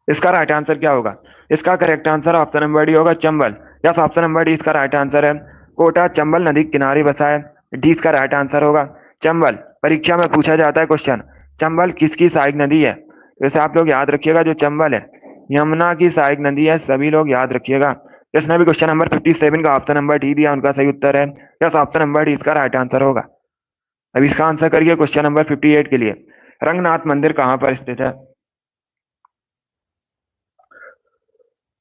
इसका राइट आंसर क्या होगा? इसका correct answer option number D होगा, Chambal. Yes, option number D इसका राइट आंसर है। कोटा चंबल नदी के किनारे बसा है। डी इसका राइट आंसर होगा, चंबल। परीक्षा में पूछा जाता है क्वेश्चन, चंबल किसकी सहायक नदी है? वैसे आप लोग याद रखिएगा, जो चंबल है यमुना की सहायक नदी है। सभी लोग याद रखिएगा, जिसने भी क्वेश्चन नंबर 57 का ऑप्शन नंबर डी दिया उनका सही उत्तर है। यस, ऑप्शन नंबर डी इसका राइट आंसर होगा। अब इसका आंसर करिए क्वेश्चन नंबर 58 के लिए। रंगनाथ मंदिर कहां पर स्थित है?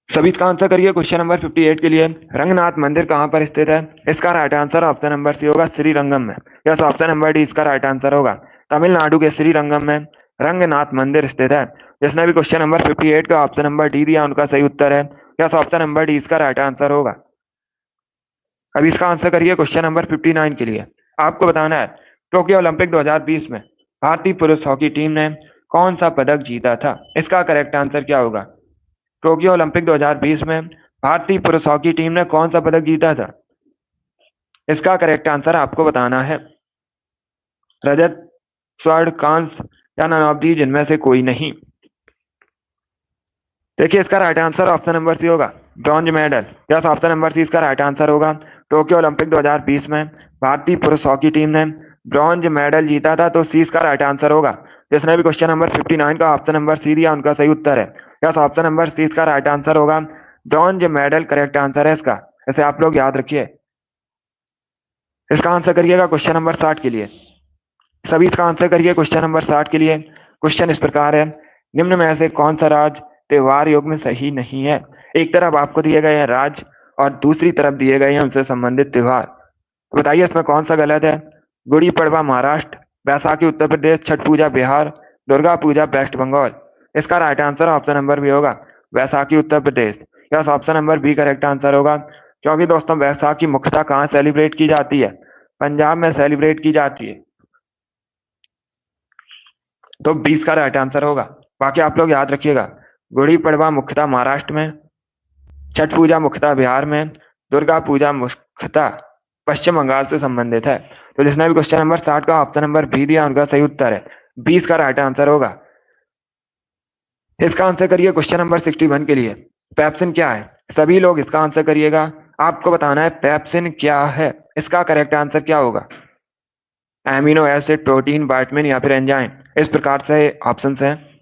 सभी इसका आंसर करिए क्वेश्चन नंबर 58 के लिए। रंगनाथ मंदिर कहां पर स्थित है? इसका right answer option number C होगा, श्रीरंगम में। यस, ऑप्शन नंबर डी इसका राइट आंसर होगा। तमिलनाडु के श्रीरंगम में रंगनाथ मंदिर स्थित है। जिसने भी क्वेश्चन नंबर 58 का ऑप्शन नंबर डी दिया उनका सही उत्तर है। यस, ऑप्शन नंबर डी इसका राइट आंसर होगा। अब इसका आंसर करिए क्वेश्चन नंबर 59 के लिए। आपको बताना है टोक्यो ओलंपिक 2020 में भारतीय पुरुष हॉकी टीम ने कौन सा पदक जीता था? इसका करेक्ट आंसर क्या होगा? टोक्यो ओलंपिक 2020 में भारतीय पुरुष हॉकी टीम ने कौन सा पदक जीता था? इसका करेक्ट आंसर आपको बताना है। रजत, स्वर्ण, कांस्य या नन ऑफ दी जिनमें से कोई नहीं। देखिए इसका right answer option number C होगा, bronze medal. Yes, option number C इसका राइट आंसर होगा। टोक्यो ओलंपिक 2020 में भारतीय पुरुष हॉकी टीम ने ब्रॉन्ज मेडल जीता था, तो सी इसका राइट आंसर होगा। जिसने भी क्वेश्चन नंबर 59 का ऑप्शन नंबर सी दिया उनका सही उत्तर है। यस, ऑप्शन नंबर सी इसका राइट आंसर होगा। ब्रॉन्ज मेडल करेक्ट आंसर है इसका, इसे आप लोग याद रखिए। इसका आंसर करिएगा क्वेश्चन नंबर 60 के लिए। सभी इसका आंसर करिए क्वेश्चन नंबर 60 के लिए। क्वेश्चन इस प्रकार है, निम्न में से कौन सा राज्य त्योहार योग में सही नहीं है? एक तरफ आपको दिए गए हैं राज्य और दूसरी तरफ दिए गए हैं उनसे संबंधित त्योहार। तो बताइए इसमें कौन सा गलत है? गुड़ी पड़वा महाराष्ट्र, बैसाखी उत्तर प्रदेश, छठ पूजा बिहार, दुर्गा पूजा वेस्ट बंगाल। इसका right answer option number B होगा, Baisakhi Uttar Pradesh. Yes, option number B correct answer होगा। क्योंकि दोस्तों बैसाखी मुख्यतः कहाँ सेलिब्रेट की जाती है? पंजाब में सेलिब्रेट की जाती है, तो 20 का राइट आंसर होगा। बाकी आप लोग याद रखिएगा, गुड़ी पड़वा मुख्यतः महाराष्ट्र में, छठ पूजा मुख्यतः बिहार में, दुर्गा पूजा मुख्यतः पश्चिम बंगाल से संबंधित है। तो जिसने भी क्वेश्चन नंबर 60 का ऑप्शन नंबर बी दिया उनका सही उत्तर है, 20 का राइट आंसर होगा। इसका आंसर करिए क्वेश्चन नंबर 61 के लिए। पेप्सिन क्या है? सभी लोग इसका आंसर करिएगा। आपको बताना है पेप्सिन क्या है, इसका करेक्ट आंसर क्या होगा? एमिनो एसिड, प्रोटीन, विटामिन या फिर एंजाइम, इस प्रकार से ऑप्शन हैं।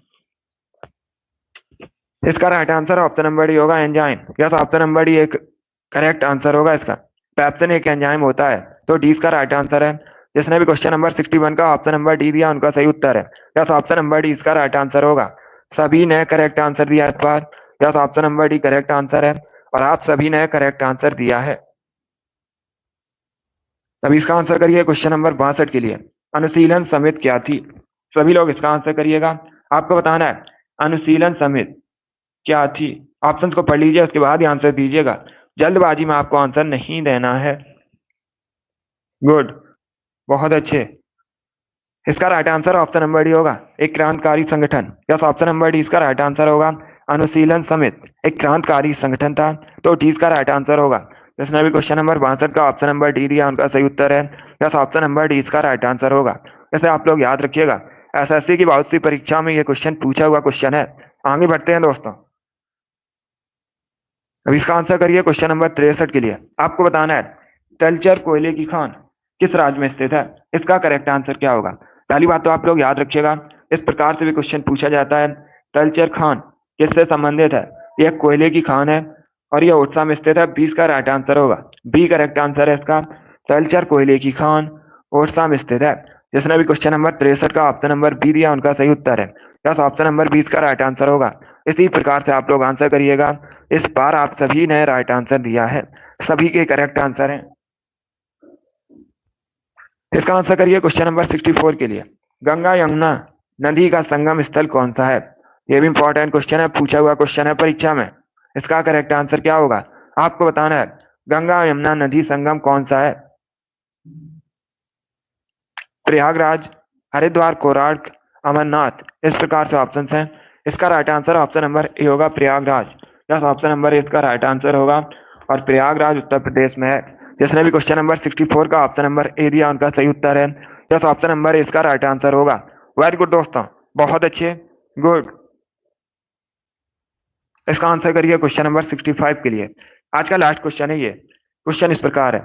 इसका right answer option number D होगा, enzyme. Yes, option number D एक करेक्ट आंसर होगा इसका। पेप्सिन एक एंजाइम होता है, तो डी इसका राइट आंसर है। जिसने भी क्वेश्चन नंबर 61 का ऑप्शन नंबर डी दिया उनका सही उत्तर है। यस, ऑप्शन नंबर डी इसका राइट आंसर होगा। सभी ने करेक्ट आंसर दिया इस बार। Yes, option number D correct answer है और आप सभी ने करेक्ट आंसर दिया है। अब इसका आंसर करिए क्वेश्चन नंबर 62 के लिए। अनुशीलन समिति क्या थी? सभी लोग इसका आंसर करिएगा। आपको बताना है अनुशीलन समिति क्या थी। ऑप्शंस को पढ़ लीजिए, उसके बाद ही आंसर दीजिएगा। जल्दबाजी में आपको आंसर नहीं देना है। गुड, बहुत अच्छे। इसका right answer option number D होगा, एक क्रांतिकारी संगठन। यस, ऑप्शन नंबर डी इसका राइट आंसर होगा। अनुशीलन समिति एक क्रांतिकारी संगठन था, तो डी इसका राइट आंसर होगा। जिसने भी क्वेश्चन नंबर 62 का ऑप्शन नंबर डी दिया उनका सही उत्तर है। यस, ऑप्शन नंबर डी इसका राइट आंसर होगा। इसे आप लोग याद रखिएगा, एसएससी की बहुत सी परीक्षा में यह क्वेश्चन पूछा हुआ क्वेश्चन है। आगे बढ़ते हैं दोस्तों। अब इसका आंसर करिए क्वेश्चन नंबर 63 के लिए। आपको बताना है तलचर कोयले की खान किस राज्य में स्थित है? इसका करेक्ट आंसर क्या होगा? पहली बात तो आप लोग याद रखिएगा, इस प्रकार से भी क्वेश्चन पूछा जाता है। तलचर खान किससे संबंधित है? यह कोयले की खान है और यह ओडिशा में स्थित है। 20 का राइट आंसर होगा, बी करेक्ट आंसर है इसका। तलचर कोयले की खान ओडिशा में स्थित है। जिसने भी क्वेश्चन नंबर 63 का ऑप्शन नंबर बी दिया उनका सही उत्तर है। यस, ऑप्शन नंबर 20 का राइट आंसर होगा। इसी प्रकार से आप लोग आंसर करिएगा। इस बार आप सभी ने राइट आंसर दिया है, सभी के करेक्ट आंसर हैं। इसका आंसर करिए क्वेश्चन नंबर 64 के लिए। गंगा यमुना नदी का संगम स्थल कौन सा है? यह भी इंपॉर्टेंट क्वेश्चन है, पूछा हुआ क्वेश्चन है परीक्षा में। इसका करेक्ट आंसर क्या होगा? आपको बताना है गंगा यमुना नदी संगम कौन सा है? प्रयागराज, हरिद्वार, कोणार्क, अमरनाथ, इस प्रकार से ऑप्शन हैं। इसका right answer option number A होगा, Prayagraj. Yes, option number A इसका राइट आंसर होगा और प्रयागराज उत्तर प्रदेश में है। जिसने भी क्वेश्चन नंबर 64 का ऑप्शन नंबर ए दिया उनका सही उत्तर है। यस, ऑप्शन नंबर ए इसका राइट आंसर होगा। वेरी गुड दोस्तों, बहुत अच्छे, गुड। इसका आंसर करिए क्वेश्चन नंबर 65 के लिए। आज का लास्ट क्वेश्चन है ये। क्वेश्चन इस प्रकार है,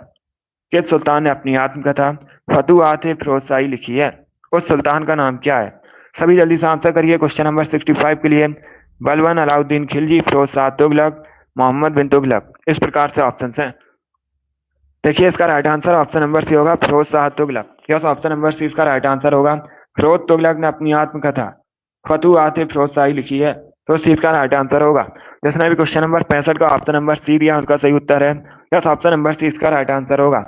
किस सुल्तान ने अपनी आत्मकथा फतुहात फिरोज शाही लिखी है? उस सुल्तान का नाम क्या है? सभी जल्दी से आंसर करिए क्वेश्चन नंबर 65 के लिए। बलबन, अलाउद्दीन खिलजी, फिरोज शाह तुगलक, मोहम्मद बिन तुगलक। इस प्रकार से ऑप्शन हैं। देखिए इसका right answer option number C होगा, Firoz Shah Tughlaq. Yes, option number C इसका राइट आंसर होगा। फिरोज तुगलक ने अपनी आत्मकथा फतुहात फिरोज शाही लिखी है, तो सी इसका राइट आंसर होगा। जिसने भी क्वेश्चन नंबर 65 का ऑप्शन नंबर सी दिया उनका सही उत्तर है। यस, ऑप्शन नंबर सी इसका राइट आंसर होगा।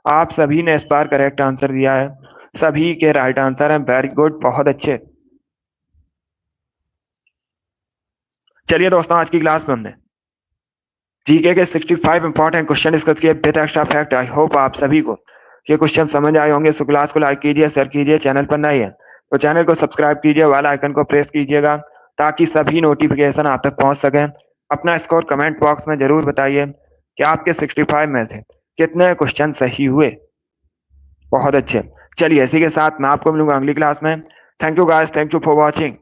आप सभी ने इस बार करेक्ट आंसर दिया है, सभी के राइट आंसर है। वेरी गुड, बहुत अच्छे। चलिए दोस्तों, आज की क्लास में हमने जीके के 65 इंपॉर्टेंट क्वेश्चन डिस्कस किए with extra fact. I hope आप सभी को ये क्वेश्चन समझ आए होंगे। सो क्लास को लाइक कीजिए, शेयर कीजिए। चैनल पर नए हैं तो चैनल को सब्सक्राइब कीजिए, वाला आइकन को प्रेस कीजिएगा ताकि सभी नोटिफिकेशन आप तक पहुंच सके। अपना स्कोर कमेंट बॉक्स में जरूर बताइए कि आपके 65 में से कितने क्वेश्चन सही हुए। बहुत अच्छे। चलिए इसी के साथ मैं आपको मिलूंगा अगली क्लास में। Thank you guys, thank you for watching.